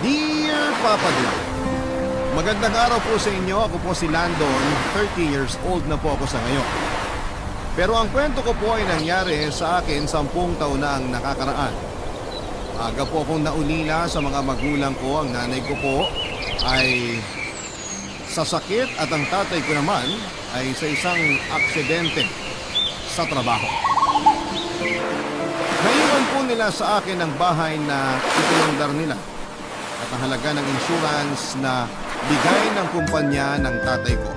Dear Papa Dudut, magandang araw po sa inyo. Ako po si Landon, 30 years old na po ako sa ngayon. Pero ang kwento ko po ay nangyari sa akin 10 taon na ang nakakaraan. Aga po akong naulila sa mga magulang ko. Ang nanay ko po ay sa sakit at ang tatay ko naman ay sa isang aksidente sa trabaho. Naiwan po nila sa akin ang bahay na ipinundar nila at ang halaga ng insurance na bigay ng kumpanya ng tatay ko.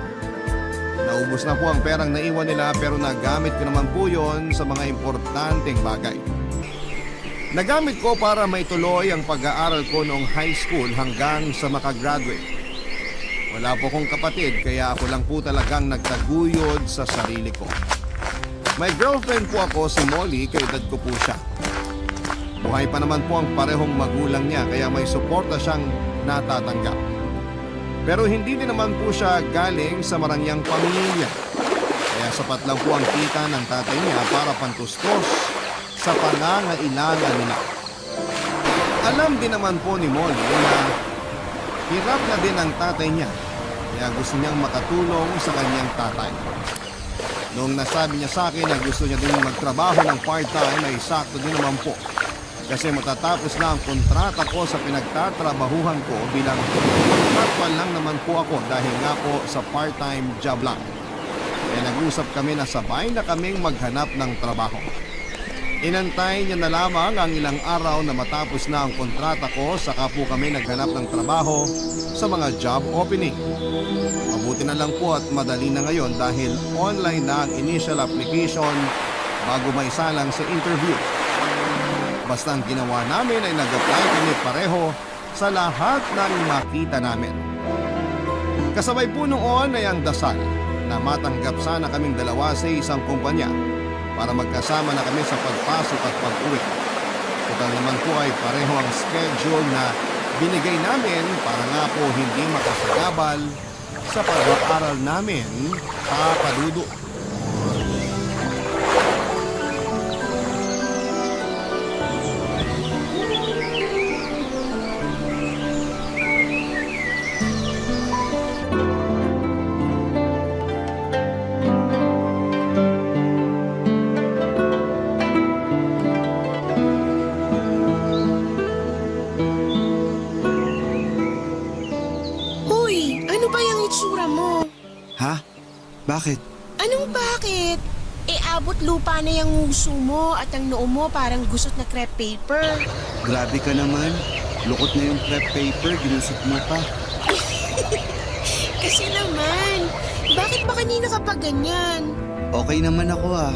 Naubos na po ang perang naiwan nila pero nagamit ko naman po yon sa mga importanteng bagay. Nagamit ko para maituloy ang pag-aaral ko noong high school hanggang sa makagraduate. Wala po kong kapatid kaya ako lang po talagang nagtaguyod sa sarili ko. May girlfriend po ako si Molly, kaedad ko po siya. Buhay pa naman po ang parehong magulang niya kaya may suporta siyang natatanggap. Pero hindi din naman po siya galing sa marangyang pamilya. Kaya sapat lang po ang kita ng tatay niya para pantustos sa pangangailangan nila. Alam din naman po ni Molly na hirap na din ang tatay niya, kaya gusto niyang makatulong sa kanyang tatay. Noong nasabi niya sa akin na gusto niya din magtrabaho ng part-time ay sakto din naman po. Kasi matatapos na ang kontrata ko sa pinagtatrabahuhan ko bilang contractual lang naman po ako dahil nga po sa part-time job lang. Kaya nag-usap kami na sabay na kaming maghanap ng trabaho. Inantay niya na lamang ang ilang araw na matapos na ang kontrata ko saka po kami naghanap ng trabaho sa mga job opening. Mabuti na lang po at madali na ngayon dahil online na ang initial application bago maisalang sa interview. Basta ang ginawa namin ay nag-apply kami pareho sa lahat ng makita namin. Kasabay po noon ay ang dasal na matanggap sana kaming dalawa sa isang kumpanya para magkasama na kami sa pagpasok at pag-uwi. Total naman po ay pareho ang schedule na binigay namin para nga po hindi makasagabal sa pag-aaral namin, Papa Dudut. Uy, ano ba yung itsura mo? Ha? Bakit? Anong bakit? Abot lupa na yung nguso mo at ang noo mo parang gusot na crepe paper. Grabe ka naman. Lukot na yung crepe paper, ginusot mo pa. Kasi naman, bakit ba kanina ka pa ganyan? Okay naman ako ah.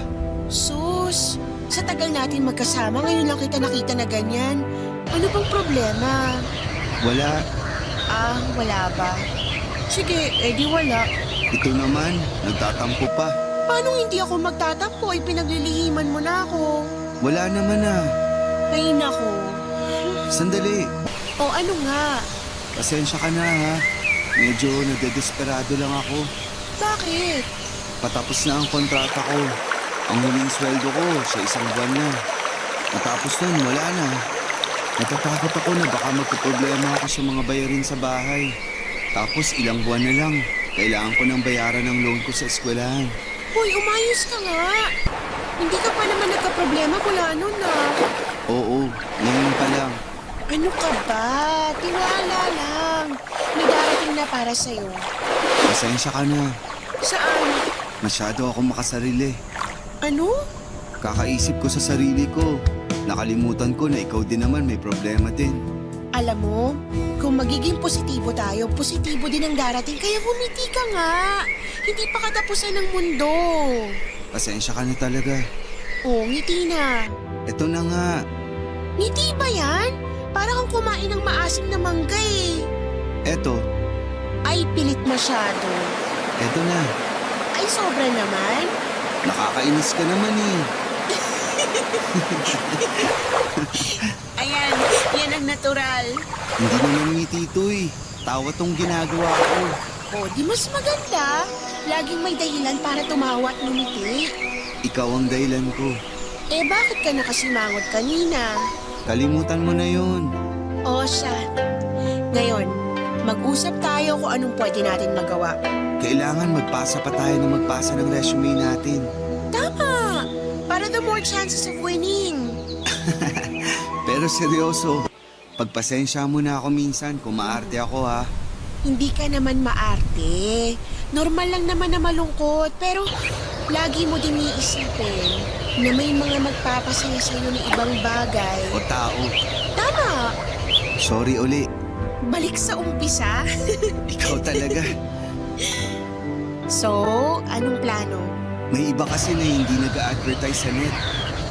Sus, sa tagal natin magkasama, ngayon lang kita nakita na ganyan. Ano bang problema? Wala. Ah, wala ba? Sige, edi wala. Ito naman, nagtatampo pa. Paano hindi ako magtatampo? Pinaglilihiman mo na ako. Wala naman ah. Ay, nako. Sandali. O ano nga? Pasensya ka na ha. Medyo nadedesperado lang ako. Bakit? Patapos na ang kontrata ko. Ang huling sweldo ko sa isang buwan na. Matapos nun, wala na. Natatakot ako na baka magkaproblema ako sa mga bayarin sa bahay. Tapos ilang buwan na lang, kailangan ko ng bayaran ng loan ko sa eskwelahan. Hoy, umayos ka nga. Hindi ka pa naman nagka-problema mula nun na. Oo, ngayon pa lang. Ano ka ba? Tiwala lang. May darating na para sa'yo. Pasensya ka na. Saan? Masyado ako makasarili. Ano? Kakaisip ko sa sarili ko. Nakalimutan ko na ikaw din naman may problema din. Alam mo, kung magiging positibo tayo, positibo din ang darating. Kaya humiti ka nga. Hindi pa katapusan ng mundo. Pasensya ka na talaga. Oh, ngiti na. Ito na nga. Ngiti ba yan? Parang kang kumain ng maasim na mangga eh. Eto, Ay, pilit masyado. eto na. Ay, sobra naman. Nakakainis ka naman eh. Ayan, yan ang natural. Hindi naman ngiti ito eh. Tawa tong ginagawa ko. O, di mas maganda. Laging may dahilan para tumawa at ngumiti. Ikaw ang dahilan ko. Eh, bakit ka nakasimangot kanina? Kalimutan mo na yun. O, siya. Ngayon, mag-usap tayo kung anong pwede natin magawa. Kailangan magpasa pa tayo na magpasa ng resume natin. Tama! Para the more chances of winning. Pero seryoso, pagpasensya mo na ako minsan kung maarte ako ha. Hindi ka naman maarte. Normal lang naman na malungkot. Pero lagi mo din iisipin na may mga magpapasaya sa'yo ng ibang bagay. O tao. Tama! Sorry uli. Balik sa umpisa. Ikaw talaga. So, anong plano? May iba kasi na hindi nag-a-advertise sa net.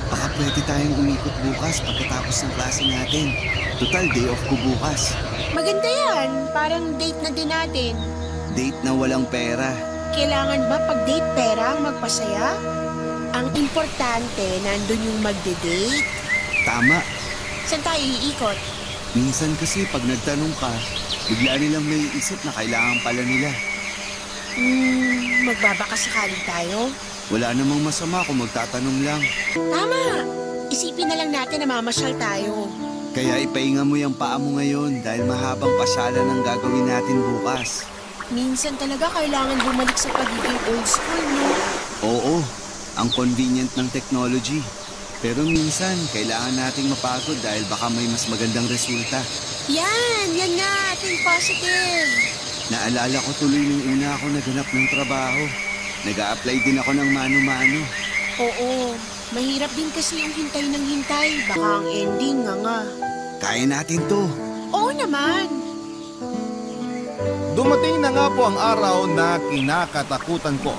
Baka pwede tayong umikot bukas pagkatapos ng klase natin. Total, day off ko bukas. Maganda yan. Parang date na din natin. Date na walang pera. Kailangan ba pag date pera ang magpasaya? Ang importante, nandun yung magde-date. Tama. Saan tayo iikot? Minsan kasi pag nagtanong ka, bigla nilang may isip na kailangan pala nila. Magbabakasakali tayo? Wala namang masama kung magtatanong lang. Tama! Isipin na lang natin na mamasyal tayo. Kaya ipahinga mo yung paa mo ngayon dahil mahabang pasyalan ang gagawin natin bukas. Minsan talaga kailangan bumalik sa pagiging old school, no? Oo, ang convenient ng technology. Pero minsan, kailangan nating mapagod dahil baka may mas magandang resulta. Yan nga, think positive. Naalala ko tuloy nung una ako naganap ng trabaho. Nag-a-apply din ako ng mano-mano. Oo, mahirap din kasi yung hintay ng hintay. Baka ang ending nga. Kaya natin to. Oo naman. Dumating na nga po ang araw na kinakatakutan ko.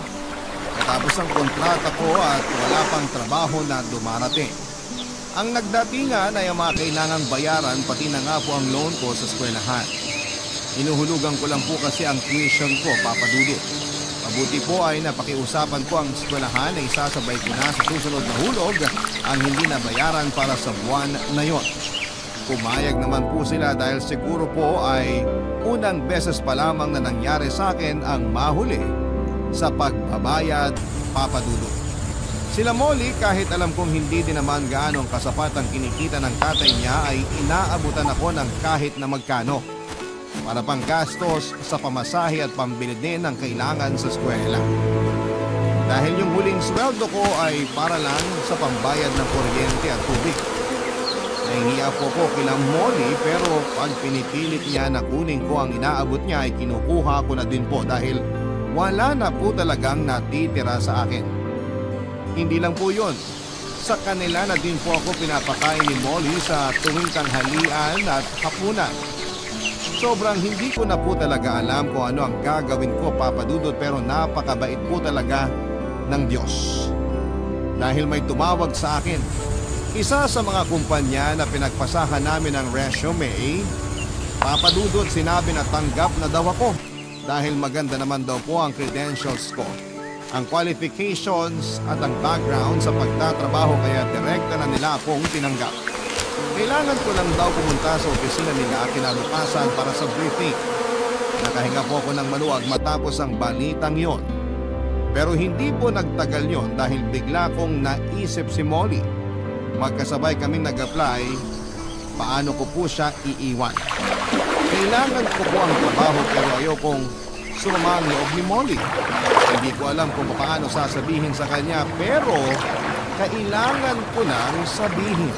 Natapos ang kontrata ko at wala pang trabaho na dumarating. Ang nagdatingan ay ang mga kailangang bayaran pati na nga po ang loan ko sa eskwelahan. Inuhulugan ko lang po kasi ang tuition ko, Papa Dudut. Mabuti po ay napakiusapan ko ang eskwelahan na isasabay ko na sa susunod na hulog ang hindi na bayaran para sa buwan na yon. Pumayag naman po sila dahil siguro po ay unang beses pa lamang na nangyari sa akin ang mahuli sa pagbabayad, Papa Dudut. Sila Molly, kahit alam kong hindi din naman gaano ang kasapat ang kinikita ng tatay niya, ay inaabutan ako ng kahit na magkano para pang gastos sa pamasahe at pambili din ng kailangan sa eskwela. Dahil yung huling sweldo ko ay para lang sa pambayad ng kuryente at tubig. Nahingiya po ko kila Molly pero pag pinipilit niya na kunin ko ang inaabot niya ay kinukuha ko na din po dahil wala na po talagang natitira sa akin. Hindi lang po yun. Sa kanila na din po ako pinapakain ni Molly sa tuwing tanghalian at hapunan. Sobrang hindi ko na po talaga alam kung ano ang gagawin ko, Papa Dudut, pero napakabait po talaga ng Diyos. Dahil may tumawag sa akin, isa sa mga kumpanya na pinagpasahan namin ng resume, Papa Dudut, sinabi na tanggap na daw ako dahil maganda naman daw po ang credentials ko, ang qualifications at ang background sa pagtatrabaho, kaya direkta na nila akong tinanggap. Kailangan ko lang daw pumunta sa opisina nila kinabukasan para sa briefing. Nakahinga po ako ng maluwag matapos ang balitang yon. Pero hindi po nagtagal yon dahil bigla kong naisip si Molly. Magkasabay kaming nag-apply, paano ko po siya iiwan. Kailangan ko po ang trabaho pero ayokong sumama ang loob ni Molly. Hindi ko alam kung paano sasabihin sa kanya pero kailangan ko nang sabihin.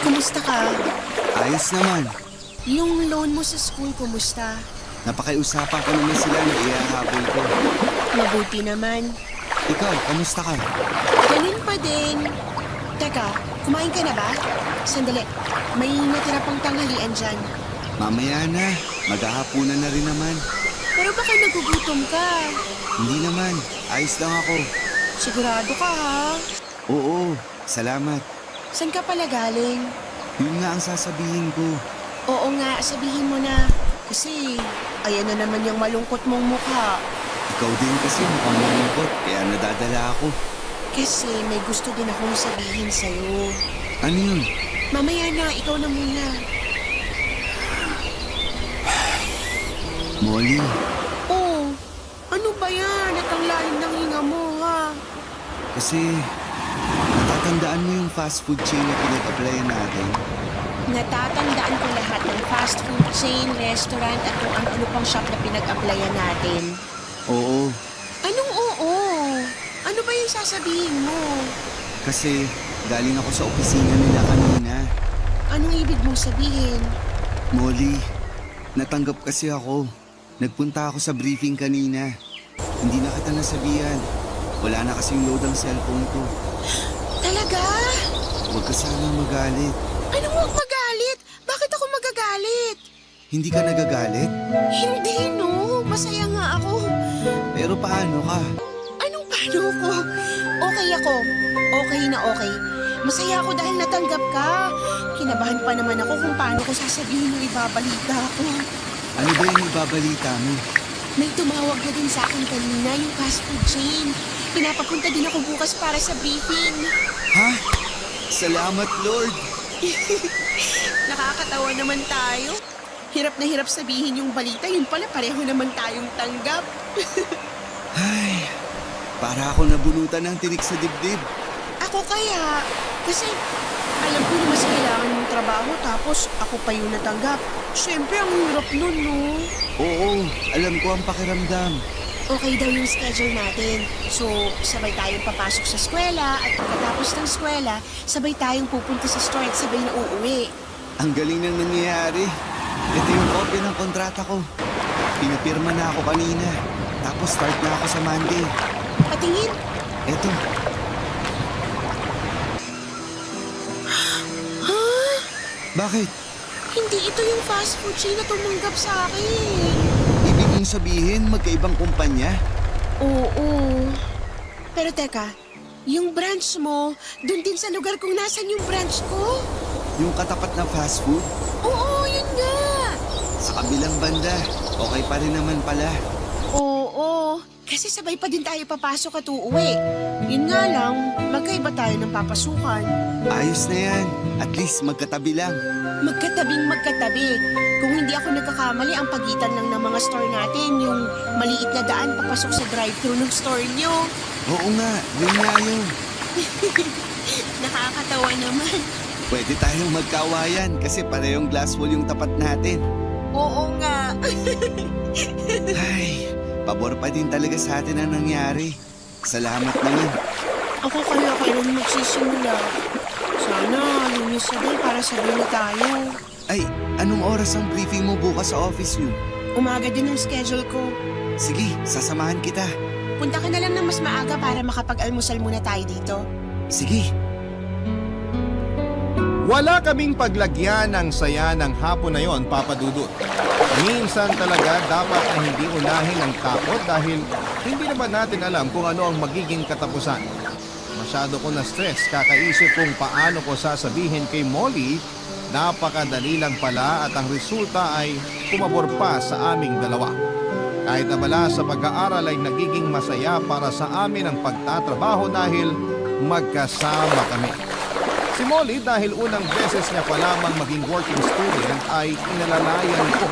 Kumusta ka? Ayos naman. Yung loan mo sa school, kumusta? Napakiusapan ko naman sila na ihahabol ko. Mabuti naman. Ikaw, kamusta ka? Ganun pa din. Teka, kumain ka na ba? Sandali, may natira pang tanghalian dyan. Mamaya na. Maghahapunan na rin naman. Pero baka nagugutom ka. Hindi naman. Ayos lang ako. Sigurado ka ha? Oo, salamat. Saan ka pala galing? Yun nga ang sasabihin ko. Oo nga, sabihin mo na. Kasi, ayan na naman yung malungkot mong mukha. Ikaw din kasi mukhang malungkot, kaya nadadala ako. Kasi may gusto din akong sabihin sa'yo. Ano yun? Mamaya na, ikaw na muna. Molly, Oh, ano ba yan? At ang lalim ng hinga mo, ha? kasi natatandaan mo yung fast food chain na pinag-applyan natin? Natatandaan ko lahat ng fast food chain, restaurant at kung ano pang shop na pinag-applyan natin. Oo, Anong oo? Ano ba yung sasabihin mo? kasi galing ako sa opisina nila kanina. Anong ibig mong sabihin? Molly, natanggap kasi ako. Nagpunta ako sa briefing kanina. Hindi na kita nasabihan. Wala na kasing load ang cellphone ko. Talaga? Huwag ka sanang magalit. Anong huwag magalit? Bakit ako magagalit? Hindi ka nagagalit? Hindi, no. Masaya nga ako. Pero paano ka? Anong paano ko? Okay ako. Okay na okay. Masaya ako dahil natanggap ka. Kinabahan pa naman ako kung paano ko sasabihin yung ibabalita ko. Ano ba yung ibabalita mo? May tumawag na din sa akin kanina yung fast food chain. Pinapapunta din ako bukas para sa briefing. Ha? Salamat, Lord! Nakakatawa naman tayo. Hirap na hirap sabihin yung balita, yun pala pareho naman tayong tanggap. Ay, para ako nabunutan ng tinik sa dibdib. Ako kaya, kasi alam ko na mas kailangan ng trabaho tapos ako pa yung natanggap. Siyempre, ang hirap nun, no? Oo, alam ko ang pakiramdam. Okay daw yung schedule natin. So, sabay tayong papasok sa eskwela at pagkatapos ng eskwela, sabay tayong pupunta sa store at sabay na uuwi. Ang galing nang nangyayari. Ito yung kopya ng kontrata ko. Pinapirma na ako kanina. Tapos start na ako sa Monday. Patingin, Eto, ha? bakit? Hindi ito yung fast food chain na tumanggap sa akin. Ibig mong sabihin magkaibang kumpanya? Oo. Pero teka, yung branch mo, dun din sa lugar kung nasan yung branch ko? Yung katapat na fast food? Oo, yun nga. Sa kabilang banda. Okay pa rin naman pala. Oo, kasi sabay pa din tayo papasok at uuwi. Yun nga lang, magkaiba tayo ng papasukan. Ayos na yan. At least magkatabi lang. Magkatabing magkatabi. Kung hindi ako nagkakamali, ang pagitan lang ng mga store natin, yung maliit na daan papasok sa drive-thru ng store nyo. Oo nga, yun nga yun. Nakakatawa naman. Pwede tayong magkawayan kasi parehong glass wall yung tapat natin. Oo nga. Ay, pabor pa din talaga sa atin ang nangyari. Salamat naman. Ako kaya kailan magsisimula. Sana, lumis na din para sabihin na tayo. Ay, anong oras ang briefing mo bukas sa office niyo? Umaga din ang schedule ko. Sige, sasamahan kita. Punta ka na lang ng mas maaga para makapag-almusal muna tayo dito. Sige. Wala kaming paglagyan ng saya ng hapon na yon, Papa Dudut. Minsan talaga dapat na hindi unahin ang takot dahil hindi naman natin alam kung ano ang magiging katapusan. Masyado ko na-stress kakaisip kung paano ko sasabihin kay Molly, napakadali lang pala at ang resulta ay pumabor pa sa aming dalawa. Kahit abala sa pag-aaral ay nagiging masaya para sa amin ang pagtatrabaho dahil magkasama kami. Si Molly dahil unang beses niya pa lamang maging working student ay inalalayan ko.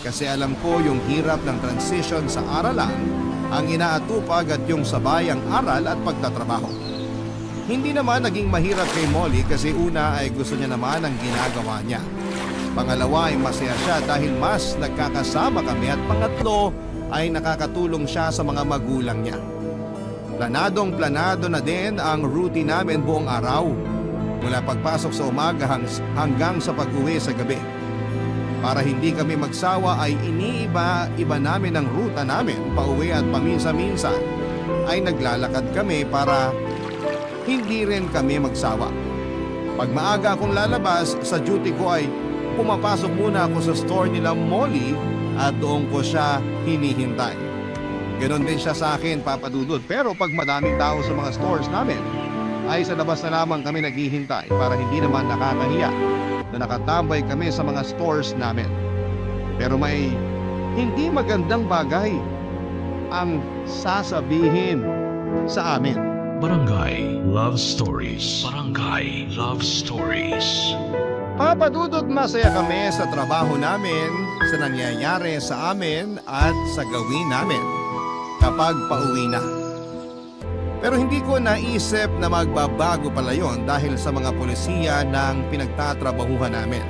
Kasi alam ko yung hirap ng transition sa aralan, ang inaatupag at yung sabayang aral at pagtatrabaho. Hindi naman naging mahirap kay Molly kasi una ay gusto niya naman ang ginagawa niya. Pangalawa ay masaya siya dahil mas nagkakasama kami at pangatlo ay nakakatulong siya sa mga magulang niya. Planadong planado na din ang routine namin buong araw. Mula pagpasok sa umaga hanggang sa pag-uwi sa gabi. Para hindi kami magsawa ay iniiba-iba namin ang ruta namin pauwi at paminsan-minsan ay naglalakad kami para hindi rin kami magsawa. Pag maaga akong lalabas sa duty ko ay pumapasok muna ako sa store nila Molly at doon ko siya hinihintay. Ganon din siya sa akin, Papa Dudut. Pero pag madaming tao sa mga stores namin, ay sa labas na lamang kami naghihintay para hindi naman nakakahiya na nakatambay kami sa mga stores namin. Pero may hindi magandang bagay ang sasabihin sa amin. Barangay Love Stories. Barangay Love Stories. Papa Dudut, masaya kami sa trabaho namin, sa nangyayari sa amin at sa gawin namin kapag pauwi na. Pero hindi ko naisip na magbabago pala yon dahil sa mga polisiya ng pinagtatrabahuhan namin.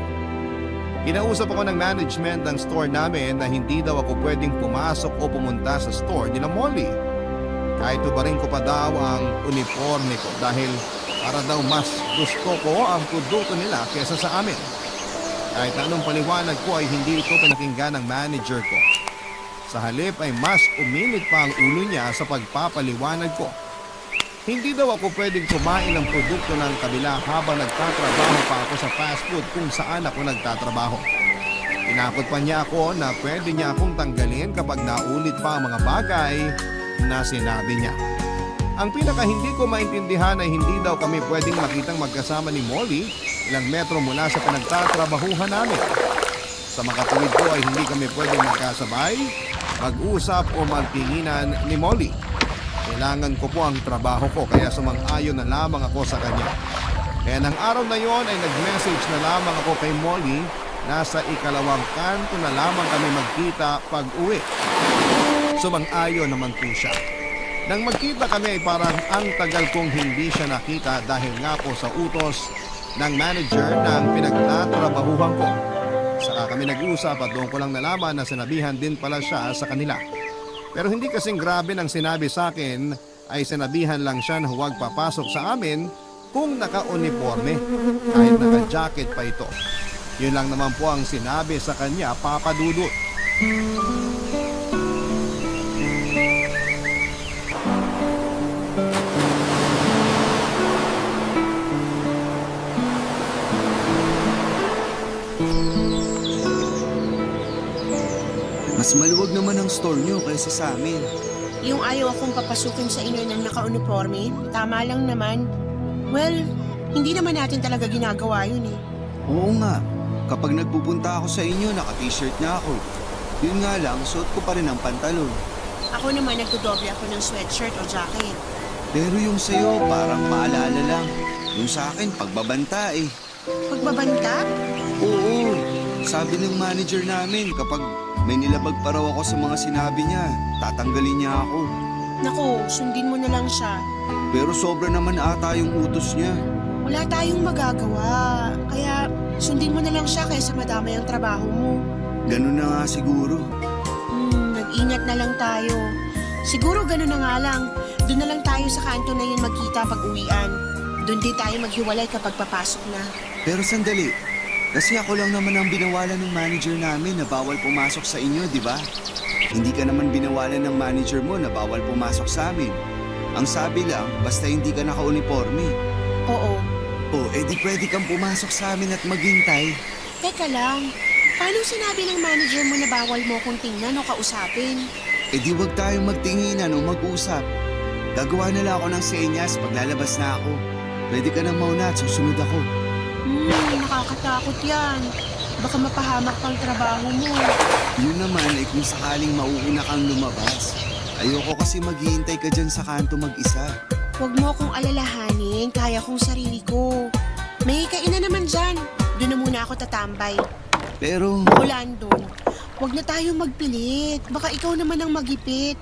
Kinausap ako ng management ng store namin na hindi daw ako pwedeng pumasok o pumunta sa store nila Molly. Kahit tubarin ko pa daw ang uniforme ko dahil para daw mas gusto ko ang produkto nila kesa sa amin. Kahit na anong paliwanag ko ay hindi ito pinakinggan ng manager ko. Sa halip ay mas uminit pa ang ulo niya sa pagpapaliwanag ko. Hindi daw ako pwedeng kumain ng produkto ng kabila habang nagtatrabaho pa ako sa fast food kung saan ako nagtatrabaho. Tinakot pa niya ako na pwede niya akong tanggalin kapag naulit pa ang mga bagay na sinabi niya. Ang pinaka hindi ko maintindihan ay hindi daw kami pwedeng makitang magkasama ni Molly ilang metro mula sa pinagtatrabahuhan namin. Sa makatuwid ko ay hindi kami pwedeng magkasabay, mag-usap o magtinginan ni Molly. Kailangan ko po ang trabaho ko kaya sumang-ayon na lamang ako sa kanya. Kaya ng araw na yon ay nag-message na lamang ako kay Molly. Nasa ikalawang kanto na lamang kami magkita pag-uwi. Sumang-ayon naman po siya. Nang magkita kami ay parang ang tagal kong hindi siya nakita dahil nga po sa utos ng manager ng pinagtatrabahuhan ko. Saka kami nag-usap at doon ko lang nalaman na sinabihan din pala siya sa kanila. Pero hindi kasing grabe nang sinabi sa akin ay sinabihan lang siya na huwag papasok sa amin kung naka-uniforme kahit naka-jacket pa ito. Yun lang naman po ang sinabi sa kanya, Papa Dudut. Mas maluwag naman ang store nyo kaysa sa amin. Yung ayaw akong papasukin sa inyo ng naka-uniforme, tama lang naman. Well, hindi naman natin talaga ginagawa yun eh. Oo nga, kapag nagpupunta ako sa inyo, naka-t-shirt na ako. Yun nga lang, suot ko pa rin ang pantalon. Ako naman nagdodoble ako ng sweatshirt o jacket. Pero yung sa'yo, parang maalala lang. Yung sa akin, pagbabanta eh. Pagbabanta? Oo, sabi ng manager namin, kapag may nilabag pa raw ako sa mga sinabi niya, tatanggalin niya ako. Naku, sundin mo na lang siya. Pero sobra naman ata yung utos niya. Wala tayong magagawa. Kaya sundin mo na lang siya kaysa madamay ang trabaho mo. Ganun na nga siguro. Mag-ingat na lang tayo. Siguro ganun na nga lang. Doon na lang tayo sa kanto na yun magkita pag uwian. Doon din tayo maghiwalay kapag papasok na. Pero sandali, Kasi ako lang naman ang binawalan ng manager namin na bawal pumasok sa inyo, di ba? Hindi ka naman binawalan ng manager mo na bawal pumasok sa amin. Ang sabi lang, basta hindi ka naka-uniforme. Oo. O, edi pwede kang pumasok sa amin at maghintay. Teka lang, paano sinabi ng manager mo na bawal mo kong tingnan o kausapin? Edi wag tayong magtinginan o mag-usap. Gagawa na lang ako ng senyas pag lalabas na ako. Pwede ka nang mauna at susunod ako. Nakakatakot yan. Baka mapahamak pang trabaho mo. Yun naman ay kung sakaling mauuna kang lumabas. Ayoko kasi maghihintay ka dyan sa kanto mag-isa. Huwag mo akong alalahanin, kaya kong sarili ko. May kainan naman dyan. Doon na muna ako tatambay. Pero, Rolando, huwag na tayo magpilit. Baka ikaw naman ang magipit.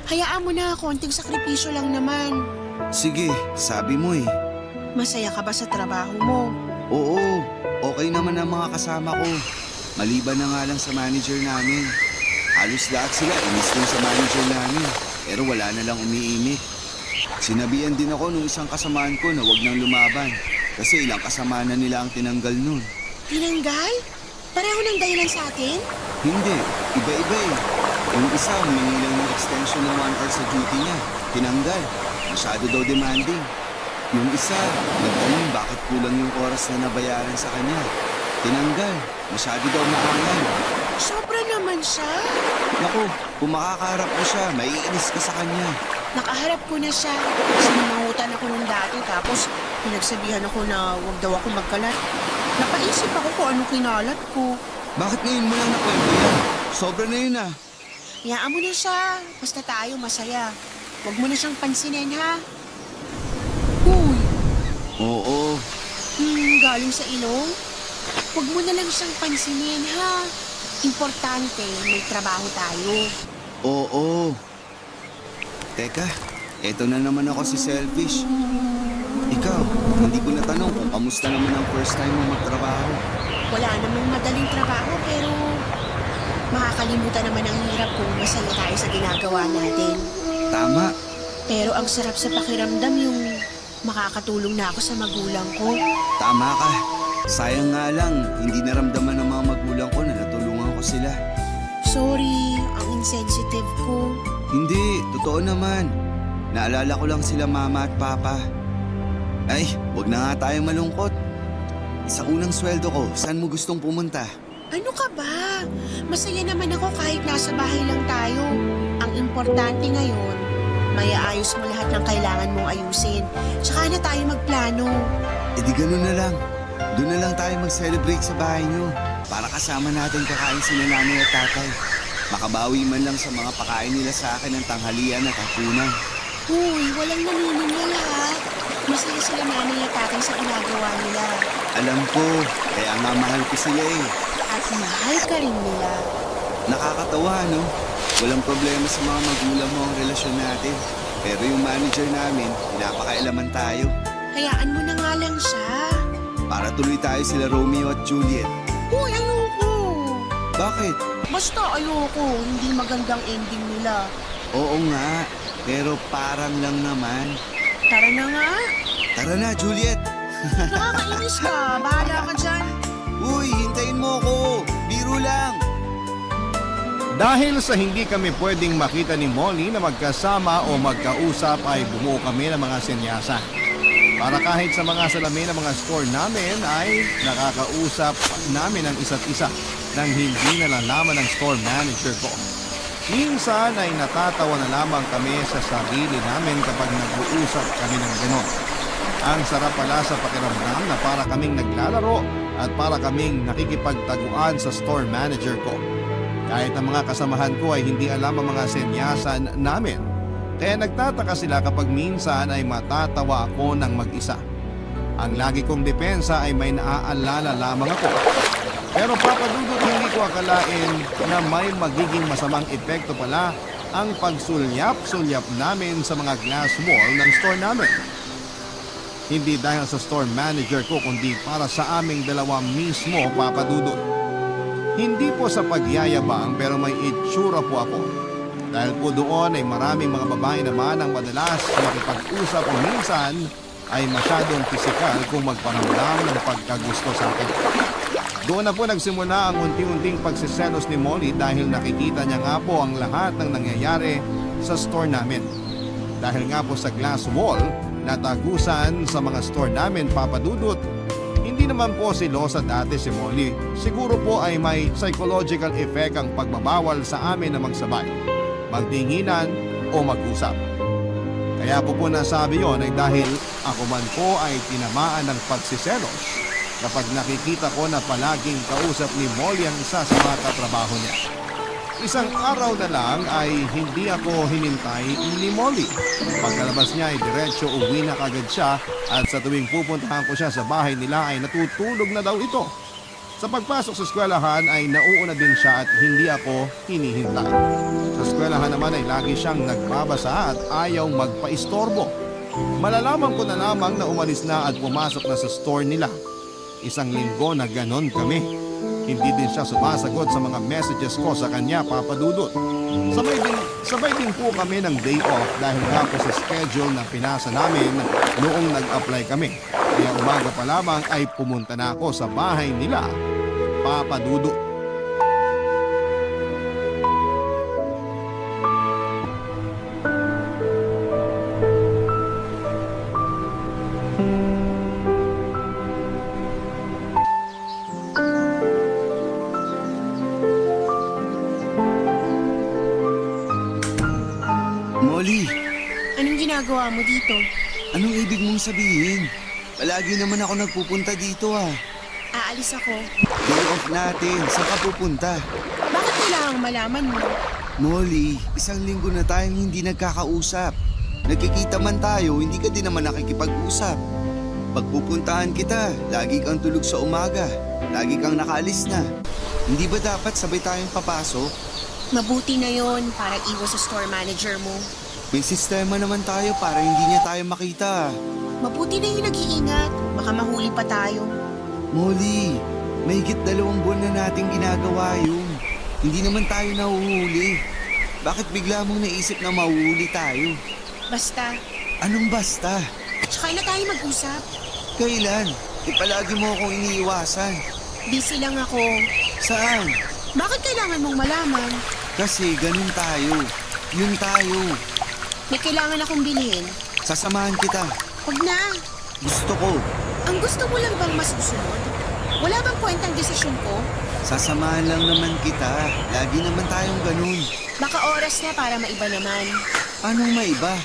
Hayaan mo na, konting sakripisyo lang naman. sige, sabi mo eh. Masaya ka ba sa trabaho mo? Oo, okay naman ang mga kasama ko. Maliban na nga lang sa manager namin. Halos lahat sila inis dun sa manager namin. Pero wala na lang umiinit. Sinabihan din ako nung isang kasamaan ko na wag nang lumaban. Kasi ilang kasama na nila ang tinanggal nun. Tinanggal? Pareho ng dahilan sa atin? Hindi, iba-iba eh. Yung isa, humingi lang ng extension ng 1 hour sa duty niya. Tinanggal. Masyado daw demanding. Yung isa, nagtanong bakit kulang yung oras na nabayaran sa kanya. Tinanggal. Masyado daw maangal. Sobra naman siya. Naku, kung makakaharap mo siya, maiinis ka sa kanya. Nakaharap ko na siya. Sinamangutan ako nung dati tapos pinagsabihan ako na wag daw ako magkalat. Napaisip ako kung anong kinalat ko. Bakit ngayon mo lang nakwento yan? Sobra na yun ah. Hayaan mo na siya. Basta tayo masaya. Huwag mo na siyang pansinin, ha? Uy, Oo, galing sa ilong? Huwag mo na lang siyang pansinin, ha? Importante, may trabaho tayo. oo. Teka, eto na naman ako si Selfish. Ikaw, hindi ko natanong kung kamusta naman ang first time mo magtrabaho. Wala namang madaling trabaho, pero makakalimutan naman ang hirap kung masaya tayo sa ginagawa natin. Tama, Pero ang sarap sa pakiramdam yung makakatulong na ako sa magulang ko. tama ka. Sayang nga lang, hindi naramdaman ng mga magulang ko na natulungan ko sila. Sorry, ang insensitive ko. Hindi, totoo naman. Naalala ko lang sila mama at papa. Ay, wag na nga tayong malungkot. Sa unang sweldo ko, saan mo gustong pumunta? Ano ka ba? Masaya naman ako kahit nasa bahay lang tayo. Ang importante ngayon, may ayos mo lahat ng kailangan mong ayusin. Tsaka na tayo magplano. E di ganun na lang. Doon na lang tayo mag-celebrate sa bahay niyo. Para kasama natin kakain sila nanay at tatay. Makabawi man lang sa mga pakain nila sa akin ng tanghalian at hapunan. Uy, walang naniningil ha. Masaya sila nanay at tatay sa ginagawa nila. Alam ko, kaya nga mahal ko sila eh. At mahal ka rin nila. Nakakatawa, no? Walang problema sa mga magulang mo ang relasyon natin. Pero yung manager namin, pinapakailaman tayo. Hayaan mo na nga lang siya. Para tuloy tayo sila Romeo at Juliet. Uy, ayoko. Bakit? Basta ayoko. Hindi magandang ending nila. Oo nga, pero parang lang naman. Tara na nga. Tara na, Juliet! Nakakainis ka. Bahala ka dyan. Uy, hintayin mo ako! Biro lang! Dahil sa hindi kami pwedeng makita ni Molly na magkasama o magkausap ay bumuo kami ng mga senyasa. Para kahit sa mga salamin ng mga store namin ay nakakausap namin ang isa't isa nang hindi nalalaman ng store manager ko. Minsan ay natatawa na lamang kami sa sarili namin kapag nag-uusap kami ng gano'n. Ang sarap pala sa pakiramdam na para kaming naglalaro at para kaming nakikipagtaguan sa store manager ko. Kahit ang mga kasamahan ko ay hindi alam ang mga senyasan namin. Kaya nagtataka sila kapag minsan ay matatawa ako ng mag-isa. Ang lagi kong depensa ay may naaalala lamang ako. Pero papadudot hindi ko akalain na may magiging masamang epekto pala ang pagsulyap-sulyap namin sa mga glass wall ng store namin. Hindi dahil sa store manager ko kundi para sa aming dalawa mismo, papadudot. Hindi po sa pagyayabang pero may itsura po ako. Dahil po doon ay maraming mga babae naman ang madalas makipag-usap o minsan ay masyadong pisikal kung magparamdam ng pagkagusto sa akin. Doon na po nagsimula ang unti-unting pagsiselos ni Molly dahil nakikita niya nga po ang lahat ng nangyayari sa store namin. Dahil nga po sa glass wall na tagusan sa mga store namin, Papa Dudut, hindi naman po silosa dati si Molly. Siguro po ay may psychological effect ang pagbabawal sa amin na magsabay, magtinginan o mag-usap. Kaya po nasabi yon ay dahil ako man po ay tinamaan ng pagsiselos kapag nakikita ko na palaging kausap ni Molly ang isa sa mga katrabaho niya. Isang araw na lang ay hindi ako hinintay ni Molly. Pagkalabas niya ay diretso uwi na kagad siya at sa tuwing pupuntahan ko siya sa bahay nila ay natutulog na daw ito. Sa pagpasok sa eskwelahan ay nauuna din siya at hindi ako hinihintay. Sa eskwelahan naman ay lagi siyang nagbabasa at ayaw magpaistorbo. Malalaman ko na lamang na umalis na at pumasok na sa store nila. Isang linggo na ganon kami. Hindi din siya sumasagot sa mga messages ko sa kanya, Papa Dudut. Sabay din po kami ng day off dahil nga po sa schedule na pinasa namin noong nag-apply kami. Kaya umaga pa lamang ay pumunta na ako sa bahay nila, Papa Dudut. Molly, Anong ginagawa mo dito? anong ibig mong sabihin? Palagi naman ako nagpupunta dito ah. Aalis ako. Day off natin. Saan ka pupunta? Bakit kailangang malaman mo? Molly, isang linggo na tayong hindi nagkakausap. Nagkikita man tayo, hindi ka din naman nakikipag-usap. Pagpupuntahan kita, lagi kang tulog sa umaga. Lagi kang nakaalis na. Hindi ba dapat sabay tayong papasok? Mabuti na yon para iwas sa store manager mo. May sistema naman tayo para hindi niya tayo makita. Mabuti na yung nag-iingat. Baka mahuli pa tayo. Molly, mahigit 2 buwan na nating ginagawa yun. Hindi naman tayo nahuhuli. Bakit bigla mong naisip na mahuhuli tayo? Basta, Anong basta? tsaka na tayo mag-usap. Kailan? Palagi mo akong iniiwasan. Busy lang ako. Saan? Bakit kailangan mong malaman? Kasi ganun tayo. Yun tayo. May kailangan akong bilhin. Sasamahan kita. Huwag na. Gusto ko. Ang gusto mo lang bang masusunod? Wala bang kwentang desisyon ko? Sasamahan lang naman kita. Lagi naman tayong ganun. Baka oras na para maiba naman. Anong maiba?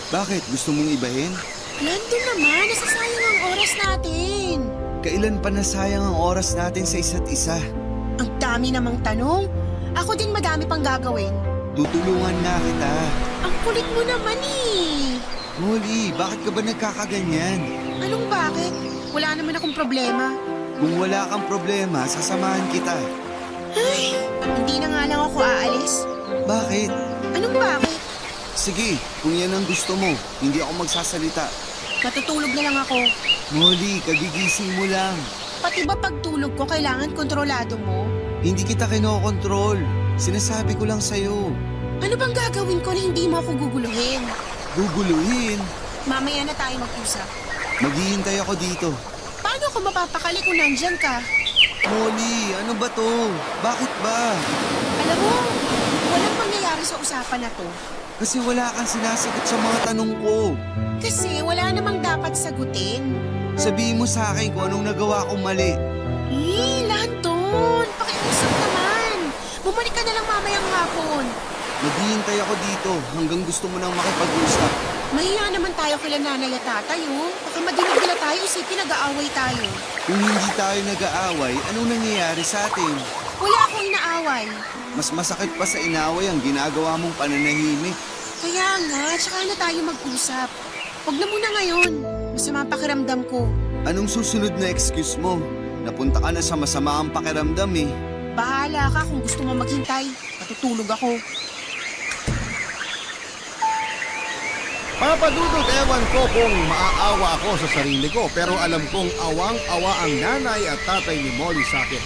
Bakit? Gusto mong ibahin? Nandun naman, nasasayang ang oras natin. Kailan pa nasayang ang oras natin sa isa't isa? Ang dami namang tanong. Ako din madami pang gagawin. Tutulungan nga kita. Ang kulit mo naman eh. Molly, bakit ka ba nagkakaganyan? Anong bakit? Wala naman akong problema. Kung wala kang problema, sasamahan kita. Ay, hindi na nga lang ako aalis. Bakit? Anong bakit? Sige, kung yan ang gusto mo, hindi ako magsasalita. Matutulog na lang ako. Molly, kagigising mo lang. Pati ba pagtulog ko kailangan kontrolado mo? Hindi kita kinokontrol. Sinasabi ko lang sa'yo. Ano bang gagawin ko na hindi mo ako guguluhin? Guguluhin. Mamaya na tayo mag-usap. Maghihintay ako dito. Paano ako mapapakali kung nandyan ka? Molly, ano ba to? Bakit ba? Alam mo, walang mangyayari sa usapan na to. Kasi wala kang sinasagot sa mga tanong ko. Kasi wala namang dapat sagutin. Sabihin mo sa akin kung anong nagawa kong mali. Landon! Pakiusap naman! Bumalik ka na lang mamayang hapon. Maghihintay ako dito hanggang gusto mo nang makipag-usap. Mahiya naman tayo kila nanay at tatay, oh. Baka madinig nila tayo, isipin nag-aaway tayo. Kung hindi tayo nag-aaway, anong nangyayari sa atin? Wala akong inaaway. Mas masakit pa sa inaway ang ginagawa mong pananahimik. Kaya nga, tsaka na tayo mag-usap. Huwag na muna ngayon. Masama ang pakiramdam ko. Anong susunod na excuse mo? Napunta ka na sa masama ang pakiramdam eh. Bahala ka kung gusto mo maghintay. Matutulog ako. Papa Dudut, ewan ko kung maaawa ako sa sarili ko pero alam kong awang-awa ang nanay at tatay ni Molly sa akin.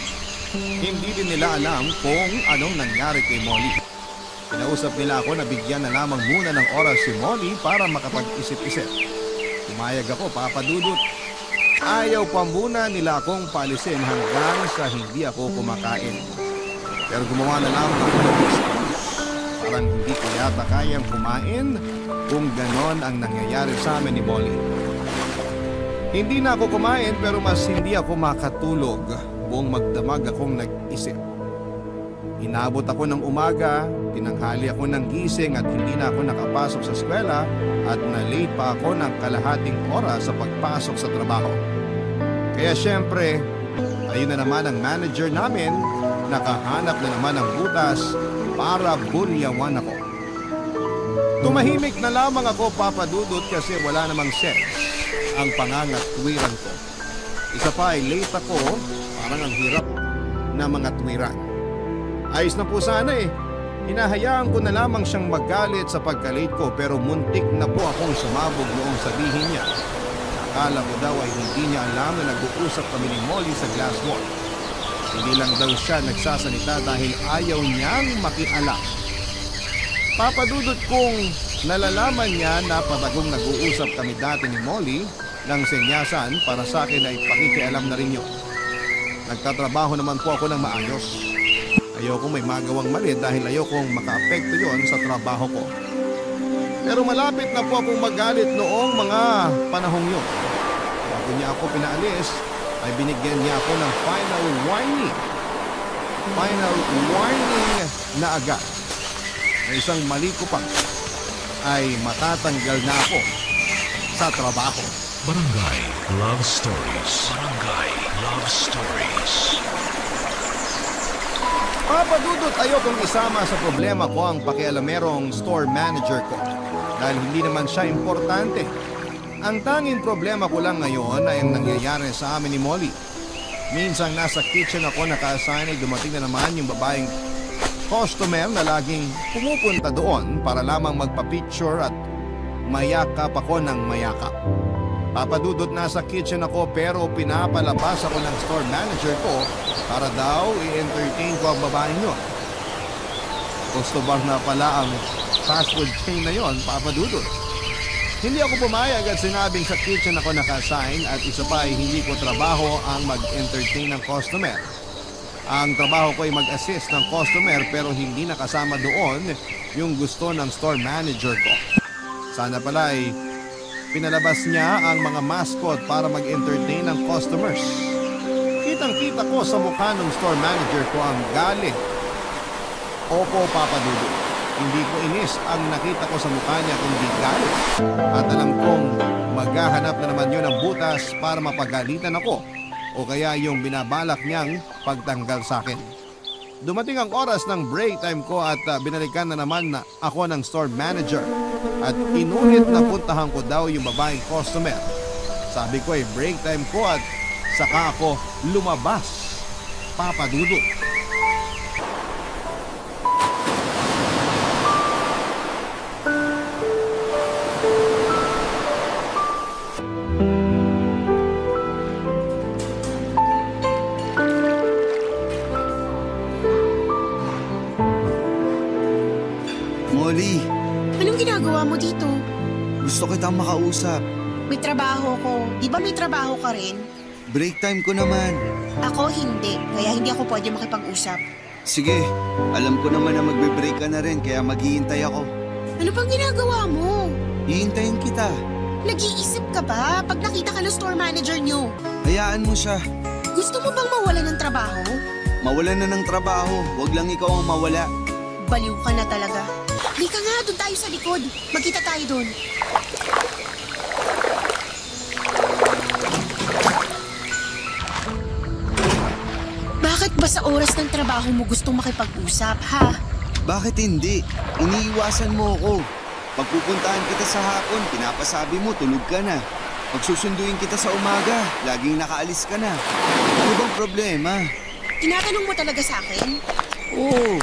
Hindi din nila alam kung anong nangyari kay Molly. Pinausap nila ako na bigyan na lamang muna ng oras si Molly para makapag-isip-isip. Pumayag ako, Papa Dudut. ayaw pa muna nila akong paalisin hanggang sa hindi ako kumakain. Pero gumawa na lang ako ng excuse. Parang hindi ko yata kayang kumain kung ganon ang nangyayari sa amin ni Molly. Hindi na ako kumain pero mas hindi ako makatulog. Buong magdamag akong nag-isip. Inabot ako ng umaga, tinanghali ako ng gising at hindi na ako nakapasok sa eskwela at na-late pa ako ng kalahating oras sa pagpasok sa trabaho. Kaya syempre, ayun na naman ang manager namin, nakahanap na naman ng butas para bulyawan ako. Tumahimik na lamang ako, Papa Dudut, kasi wala namang sense ang pangangatwiran ko. Isa pa ay late ako, parang ang hirap na mga tuwiran. Ayos na po sana eh. Hinahayaan ko na lamang siyang magalit sa pagka-late ko pero muntik na po akong sumabog noong sabihin niya. Akala ko daw ay hindi niya alam na nag-uusap kami ni Molly sa glass wall. Hindi lang daw siya nagsasalita dahil ayaw niyang makialam. Papadudot kong nalalaman niya na patagong nag-uusap kami dati ni Molly ng senyasan para sa akin ay pakikialam na rin yun. Nagtatrabaho naman po ako ng maayos. Ayokong may magawang mali dahil ayokong makaapekto yon sa trabaho ko. Pero malapit na po akong magalit noong mga panahong yun. Bago niya ako pinaalis, ay binigyan niya ako ng final warning. Final warning na agad. Na isang mali ko pa ay matatanggal na ako sa trabaho. Barangay Love Stories. Barangay Love Stories. Papadudot, ayokong isama sa problema ko ang pakialamerong store manager ko dahil hindi naman siya importante. Ang tanging problema ko lang ngayon ay ang nangyayari sa amin ni Molly. Minsan nasa kitchen ako naka-assign ay dumating na naman yung babaeng customer na laging pumupunta doon para lamang magpa-picture at mayakap ako ng mayakap. Papadudot, nasa kitchen ako pero pinapalabas ako ng store manager ko para daw i-entertain ko ang babaeng yun. Gusto bar na pala ang fast food chain na yon, Papadudot. Hindi ako pumayag at sinabing sa kitchen ako naka-assign at isa pa ay hindi ko trabaho ang mag-entertain ng customer. Ang trabaho ko ay mag-assist ng customer pero hindi nakasama doon yung gusto ng store manager ko. Sana pala ay pinalabas niya ang mga mascot para mag-entertain ng customers. Kitang-kita ko sa mukha ng store manager ko ang galit. Opo, Papadudot. Hindi ko inis ang nakita ko sa mukha niya kundi galit. At alam kong maghahanap na naman yun ng butas para mapagalitan ako o kaya yung binabalak niyang pagtanggal sa akin. Dumating ang oras ng break time ko at binalikan na naman na ako ng store manager at inulit na puntahan ko daw yung babaeng customer. Sabi ko ay break time ko at saka ako lumabas, Papadudot. Molly, Anong ginagawa mo dito? gusto kitang makausap. May trabaho ko. Di ba may trabaho ka rin? Break time ko naman. Ako hindi, kaya hindi ako pwede makipag-usap. Sige, alam ko naman na magbe-break ka na rin kaya maghihintay ako. Ano pang ginagawa mo? Hihintayin kita. Nag-iisip ka ba pag nakita ka ng store manager niyo? Hayaan mo siya. Gusto mo bang mawala ng trabaho? Mawalan na ng trabaho. Huwag lang ikaw ang mawala. Baliw ka na talaga. Halika nga, doon tayo sa likod. Magkita tayo doon. Bakit ba sa oras ng trabaho mo gustong makipag-usap, ha? Bakit hindi? Iniiwasan mo ako. Pagpupuntahan kita sa hapon, pinapasabi mo tulog ka na. Pagsusunduin kita sa umaga, laging nakaalis ka na. Ano bang problema? Tinatanong mo talaga sa akin? Oo,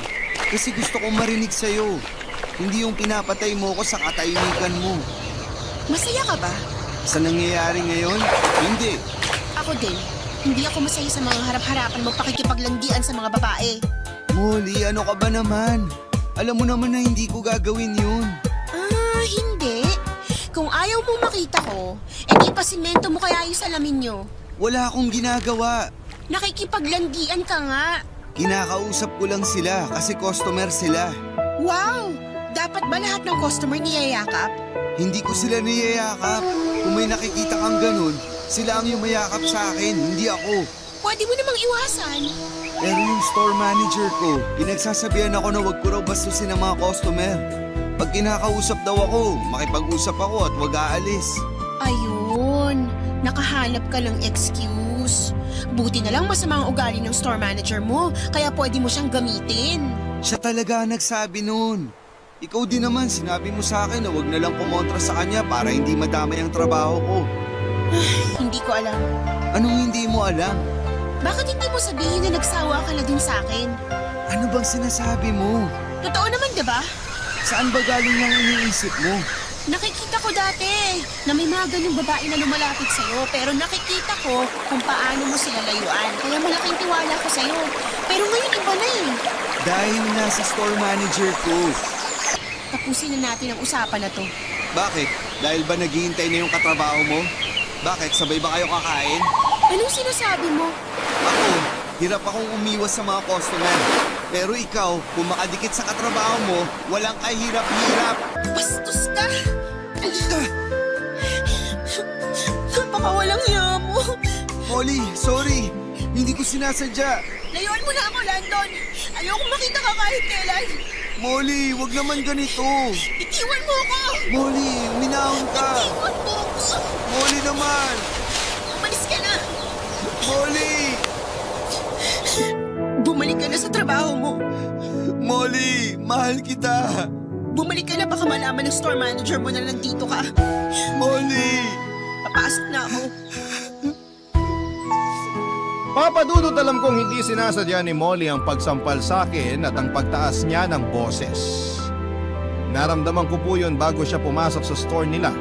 kasi gusto kong marinig sa'yo. Hindi yung pinapatay mo ko sa katahimikan mo. Masaya ka ba? Sa nangyayari ngayon? Hindi. Ako din. Hindi ako masaya sa mga harap-harapan mo pakikipaglandian sa mga babae. Molly, ano ka ba naman? Alam mo naman na hindi ko gagawin yun. Ah, hindi. Kung ayaw mong makita ko, edi pasimento mo kaya yung salamin nyo. Wala akong ginagawa. Nakikipaglandian ka nga. Kinakausap ko lang sila kasi customer sila. Wow! Dapat ba lahat ng customer niyayakap? Hindi ko sila niyayakap. Kung may nakikita kang ganun, sila ang yumayakap sa akin, hindi ako. Pwede mo namang iwasan. Pero yung store manager ko, pinagsasabihan ako na wag ko raw bastusin ang mga customer. Pag kinakausap daw ako, makipag-usap ako at wag aalis. Ayun, nakahanap ka ng excuse. Buti na lang masama ang ugali ng store manager mo, kaya pwede mo siyang gamitin. Siya talaga ang nagsabi noon. Ikaw din naman, sinabi mo sa akin na wag na lang kumontra sa kanya para hindi madamay ang trabaho ko. Hindi ko alam. Anong hindi mo alam? Bakit hindi mo sabihin na nagsawa ka na din sa akin? Ano bang sinasabi mo? Totoo naman, diba? Saan ba galing yung iniisip mo? Nakikita ko dati na may mga ganyung babae na lumalapit sa'yo, pero nakikita ko kung paano mo sila layuan. Kaya malaking tiwala ko sa'yo. Pero ngayon iba na eh. Dahil nasa store manager ko. Tapusin na natin ang usapan na to. Bakit? Dahil ba naghihintay na yung katrabaho mo? Bakit? Sabay ba kayo kakain? Anong sinasabi mo? Ako, hirap akong umiwas sa mga customer. Pero ikaw, kung makadikit sa katrabaho mo, walang kahirap-hirap. Bastos ka! Baka walang hiya mo. Molly, sorry. Hindi ko sinasadya. Layuan mo na ako, Landon. Ayoko makita ka kahit kailan. Molly, wag naman ganito. Itiwan mo ako! Molly, minahon ka. Itiwan mo ako! Molly naman. Umalis ka na! Molly! Bumalik ka na sa trabaho mo. Molly, mahal kita. Bumalik ka na, baka malaman ng store manager mo na nandito ka. Molly! Papasok na ako. Papadudot, alam kong hindi sinasadya ni Molly ang pagsampal sa akin at ang pagtaas niya ng boses. Naramdaman ko po yun bago siya pumasok sa store nila.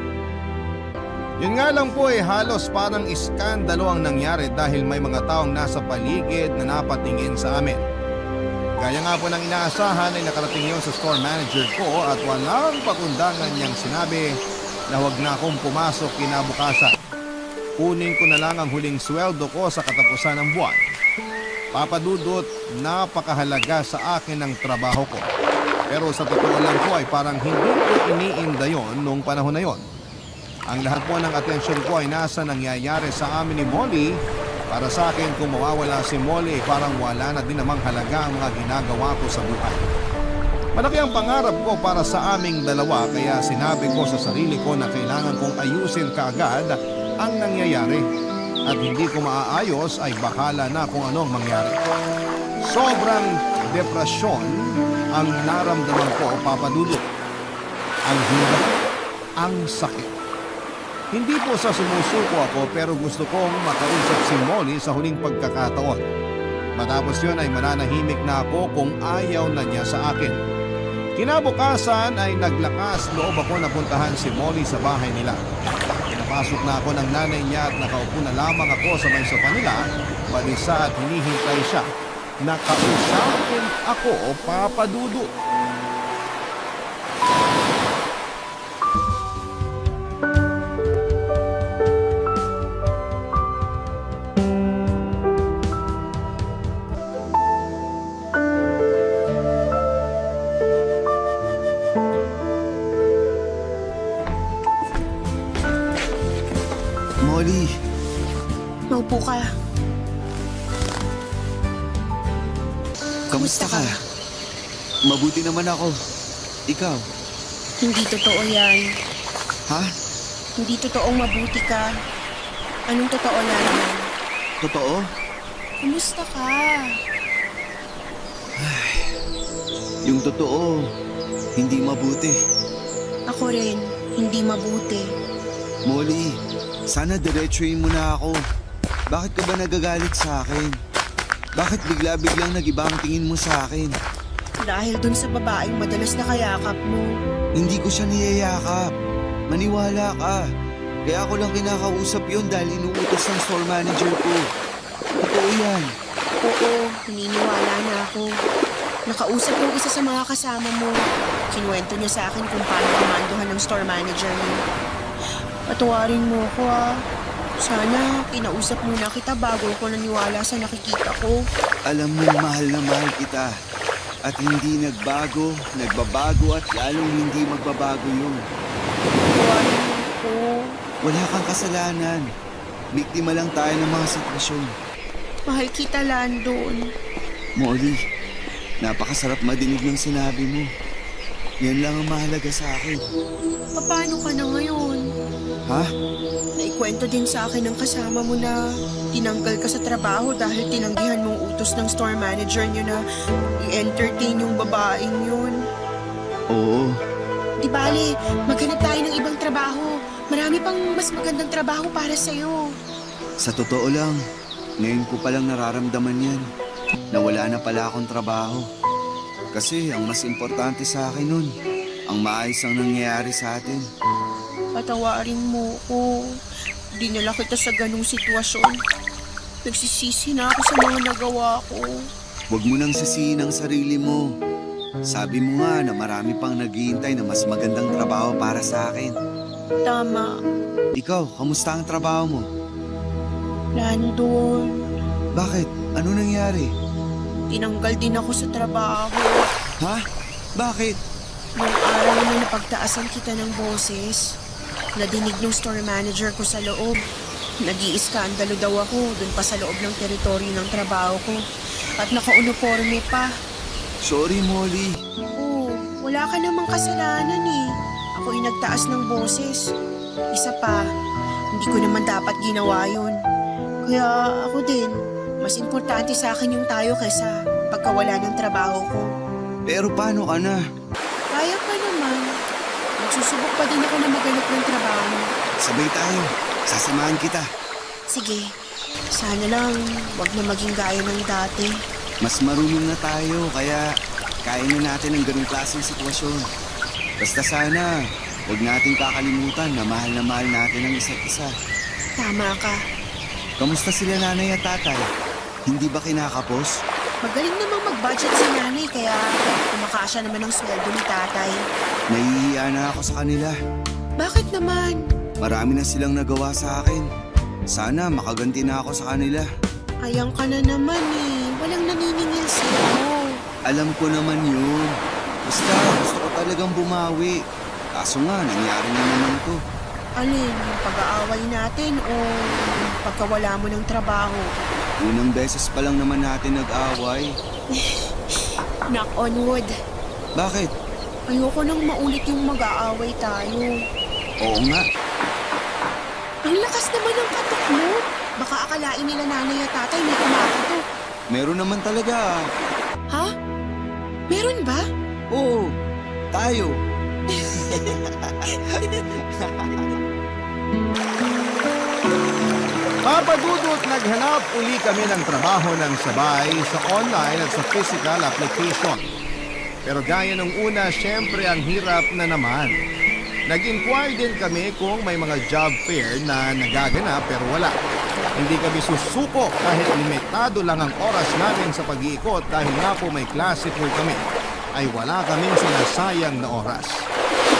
Yun nga lang po halos parang iskandalo ang nangyari dahil may mga taong nasa paligid na napatingin sa amin. Gaya nga po ng inaasahan ay nakarating yun sa store manager ko at walang pakundangan niyang sinabi na huwag na akong pumasok kinabukasan. Kunin ko na lang ang huling sweldo ko sa katapusan ng buwan. Papadudot, napakahalaga sa akin ang trabaho ko. Pero sa totoo lang po ay parang hindi ko iniinda yon noong panahon na yon. Ang lahat po ng atensyon ko ay nasa nangyayari sa amin ni Molly. Para sa akin, kung mawawala si Molly, parang wala na din namang halaga ang mga ginagawa ko sa buhay. Malaki ang pangarap ko para sa aming dalawa kaya sinabi ko sa sarili ko na kailangan kong ayusin kaagad ang nangyayari. At hindi ko maaayos ay bahala na kung anong mangyari. Sobrang depresyon ang naramdaman ko, Papadudot. Ang hirap, ang sakit. Hindi po sa sumusuko ako pero gusto kong makausap si Molly sa huling pagkakataon. Matapos yun ay mananahimik na ako kung ayaw na niya sa akin. Kinabukasan ay naglakas loob ako na puntahan si Molly sa bahay nila. Pinapasok na ako ng nanay niya at nakaupo na lamang ako sa may sofa nila, balisa at hinihintay siya. Nakausapin ako, Papadudot. Molly, Maupo ka. kamusta ka? Mabuti naman ako. Ikaw? Hindi totoo yan. Ha? Hindi totoong mabuti ka. Anong totoo na naman? Totoo? Kumusta ka? Yung totoo, hindi mabuti. Ako rin, hindi mabuti. Molly, sana diretsuhin mo na ako. Bakit ka ba nagagalit sa akin? Bakit bigla-biglang nag-iba ang tingin mo sa akin? Dahil dun sa babaeng madalas na kayakap mo. Hindi ko siya niyayakap. Maniwala ka. Kaya ako lang kinakausap yun dahil inuutos ng store manager ko. Totoo yan. Oo, naniniwala na ako. Nakausap yung isa sa mga kasama mo. Kinuwento niya sa akin kung paano kumanduhan ng store manager niya. Patawarin mo ko ah. Sana kinausap muna kita bago ko naniwala sa nakikita ko. Alam mo, mahal na mahal kita. At hindi nagbago, nagbabago at lalong hindi magbabago yun. Patawarin mo ko. Wala kang kasalanan. Biktima lang tayo ng mga sitwasyon. Mahal kita, Landon. Molly, napakasarap madinig ng sinabi mo. Yan lang ang mahalaga sa akin. Paano ka na ngayon? Ha? Naikwento din sa akin ng kasama mo na tinanggal ka sa trabaho dahil tinanggihan mong utos ng store manager niyo na i-entertain yung babaeng yun. Oo. Di bale, maghanap tayo ng ibang trabaho. Marami pang mas magandang trabaho para sa'yo. Sa totoo lang, ngayon ko palang nararamdaman yan. Na wala na pala akong trabaho. Kasi ang mas importante sa akin nun, ang maayos ang nangyayari sa atin. Patawarin mo ko. Dinala kita sa ganung sitwasyon. Nagsisisi na ako sa mga nagawa ko. Huwag mo nang sisihin ang sarili mo. Sabi mo nga na marami pang naghihintay na mas magandang trabaho para sa akin. Tama, Ikaw, kamusta ang trabaho mo? Landon. Bakit? Ano nangyari? Tinanggal din ako sa trabaho. Ha? Bakit? Nung araw na napagtaasan kita ng boses, nadinig ng store manager ko sa loob. Nag-iiskandalo daw ako dun pa sa loob ng teritoryo ng trabaho ko. At naka-uniforme pa. Sorry, Molly. Oo, wala ka namang kasalanan eh. Ako'y nagtaas ng boses. Isa pa, hindi ko naman dapat ginawa yun. Kaya ako din, mas importante sa akin yung tayo kaysa pagkawala ng trabaho ko. Pero paano ka na? Kaya pa naman. Magsusubok pa din ako na maganap ng trabaho. Sabay tayo. Sasamahan kita. Sige, sana lang wag na maging gaya ng dati. Mas marunong na tayo, kaya kaya na natin ang ganung klaseng sitwasyon. Basta sana, huwag nating kakalimutan na mahal natin ang isa't isa. Tama ka. Kamusta sila nanay at tatay? Hindi ba kinakapos? Magaling namang mag-budget si nanay kaya kumakasya naman ang sweldo ni tatay. Nahihiya na ako sa kanila. Bakit naman? Marami na silang nagawa sa akin. Sana makaganti na ako sa kanila. Ayang ka na naman eh. Walang naniningil sa'yo. Alam ko naman yun. Basta gusto ko talagang bumawi. Kaso nga, nangyari na naman to. Alin, yung pag-aaway natin o yung pagkawala mo ng trabaho? Unang beses pa lang naman natin nag-away. Knock on wood. Bakit? Ayoko nang maulit yung mag-aaway tayo. Oo nga. Ang lakas naman ng katok mo. Baka akalain nila nanay at tatay may kumakatok. Meron naman talaga. Ha? Meron ba? Oo, tayo. Papadudot, naghanap uli kami ng trabaho ng sabay sa online at sa physical application. Pero gaya nung una, syempre ang hirap na naman. Nag-inquire din kami kung may mga job fair na nagaganap pero wala. Hindi kami susuko kahit limitado lang ang oras namin sa pag-iikot dahil nga po may klase po kami, ay wala kaming sinasayang na oras.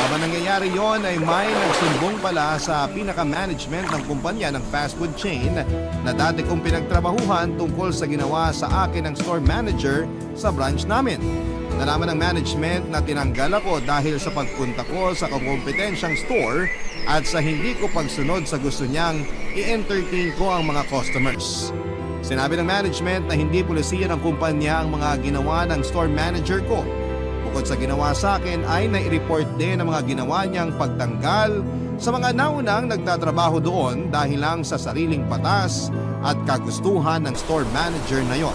Habang nangyayari yon ay may nagsumbong pala sa pinaka-management ng kumpanya ng fast food chain na dati kong pinagtrabahuhan tungkol sa ginawa sa akin ng store manager sa branch namin. Nalaman ng management na tinanggal ako dahil sa pagpunta ko sa kakompetensyang store at sa hindi ko pagsunod sa gusto niyang i-entertain ko ang mga customers. Sinabi ng management na hindi pulisiya ng kumpanya ang mga ginawa ng store manager ko. Bukod sa ginawa sa akin ay nai-report din ang mga ginawa niyang pagtanggal sa mga naunang nagtatrabaho doon dahil lang sa sariling patas at kagustuhan ng store manager na yon.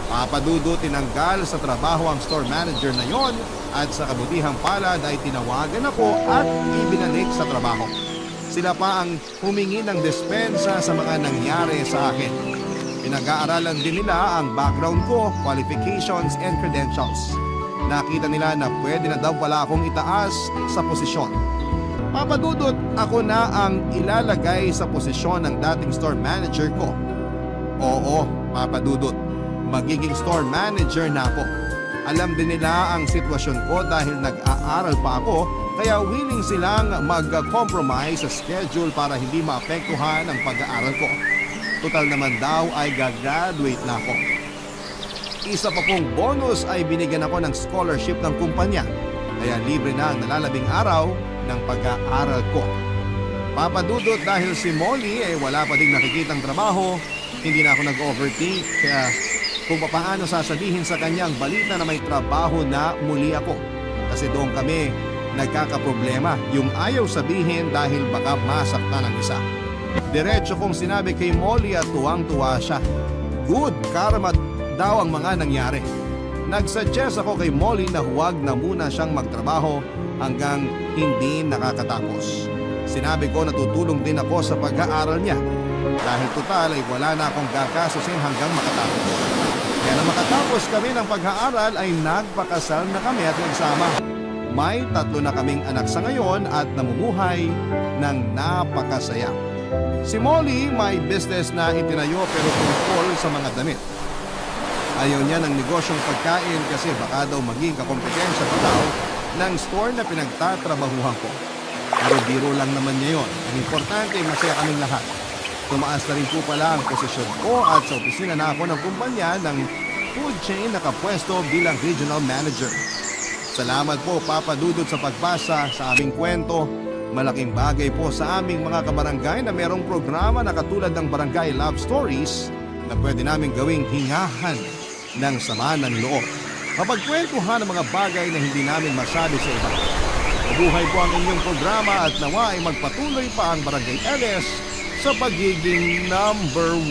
Papadudo, tinanggal sa trabaho ang store manager na yon at sa kabutihang palad ay tinawagan ako at ibinalik sa trabaho. Sila pa ang humingi ng dispensa sa mga nangyari sa akin. Pinag-aaralan din nila ang background ko, qualifications and credentials. Nakita nila na pwede na daw pala akong itaas sa posisyon. Papadudot, ako na ang ilalagay sa posisyon ng dating store manager ko. Oo, papadudot, magiging store manager na ako. Alam din nila ang sitwasyon ko dahil nag-aaral pa ako Kaya willing silang mag-compromise sa schedule para hindi maapektuhan ang pag-aaral ko. Total naman daw ay gagraduate na ako. Isa pa pong bonus ay binigyan ako ng scholarship ng kumpanya. Kaya libre na ang nalalabing araw ng pag-aaral ko. Papadudot dahil si Molly ay wala pa ding nakikitang trabaho, hindi na ako nag-overthink. Kaya kung paano sasabihin sa kanyang balita na may trabaho na muli ako. Kasi doon kami nagkakaproblema, yung ayaw sabihin dahil baka masaktan ng isa. Diretso kong sinabi kay Molly at tuwang-tuwa siya. Good karma daw ang mga nangyari. Nagsuggest ako kay Molly na huwag na muna siyang magtrabaho hanggang hindi nakakatapos. Sinabi ko na tutulong din ako sa pag-aaral niya dahil total ay wala na akong gagasusin hanggang makatapos. Kaya na makatapos kami ng pag-aaral ay nagpakasal na kami at nagsama. May 3 na kaming anak sa ngayon at namumuhay ng napakasaya. Si Molly may business na itinayo pero tungkol sa mga damit. Ayaw niya ng negosyong pagkain kasi baka daw maging kakompetensya pa daw ng store na pinagtatrabahuhan ko. Pero biro lang naman niya yun. Ang importante, masaya kaming lahat. Tumaas na rin po pala ang posisyon ko at sa opisina na ako ng kumpanya ng food chain nakapwesto bilang regional manager. Salamat po Papa Dudut sa pagbasa sa aming kwento. Malaking bagay po sa aming mga kabarangay na merong programa na katulad ng Barangay Love Stories na pwede namin gawing hingahan ng sama ng loob. Mapagkwentuhan ang mga bagay na hindi namin masabi sa iba. Mabuhay po ang inyong programa at nawa ay magpatuloy pa ang Barangay LS sa pagiging number 1.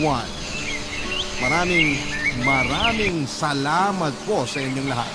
Maraming salamat po sa inyong lahat.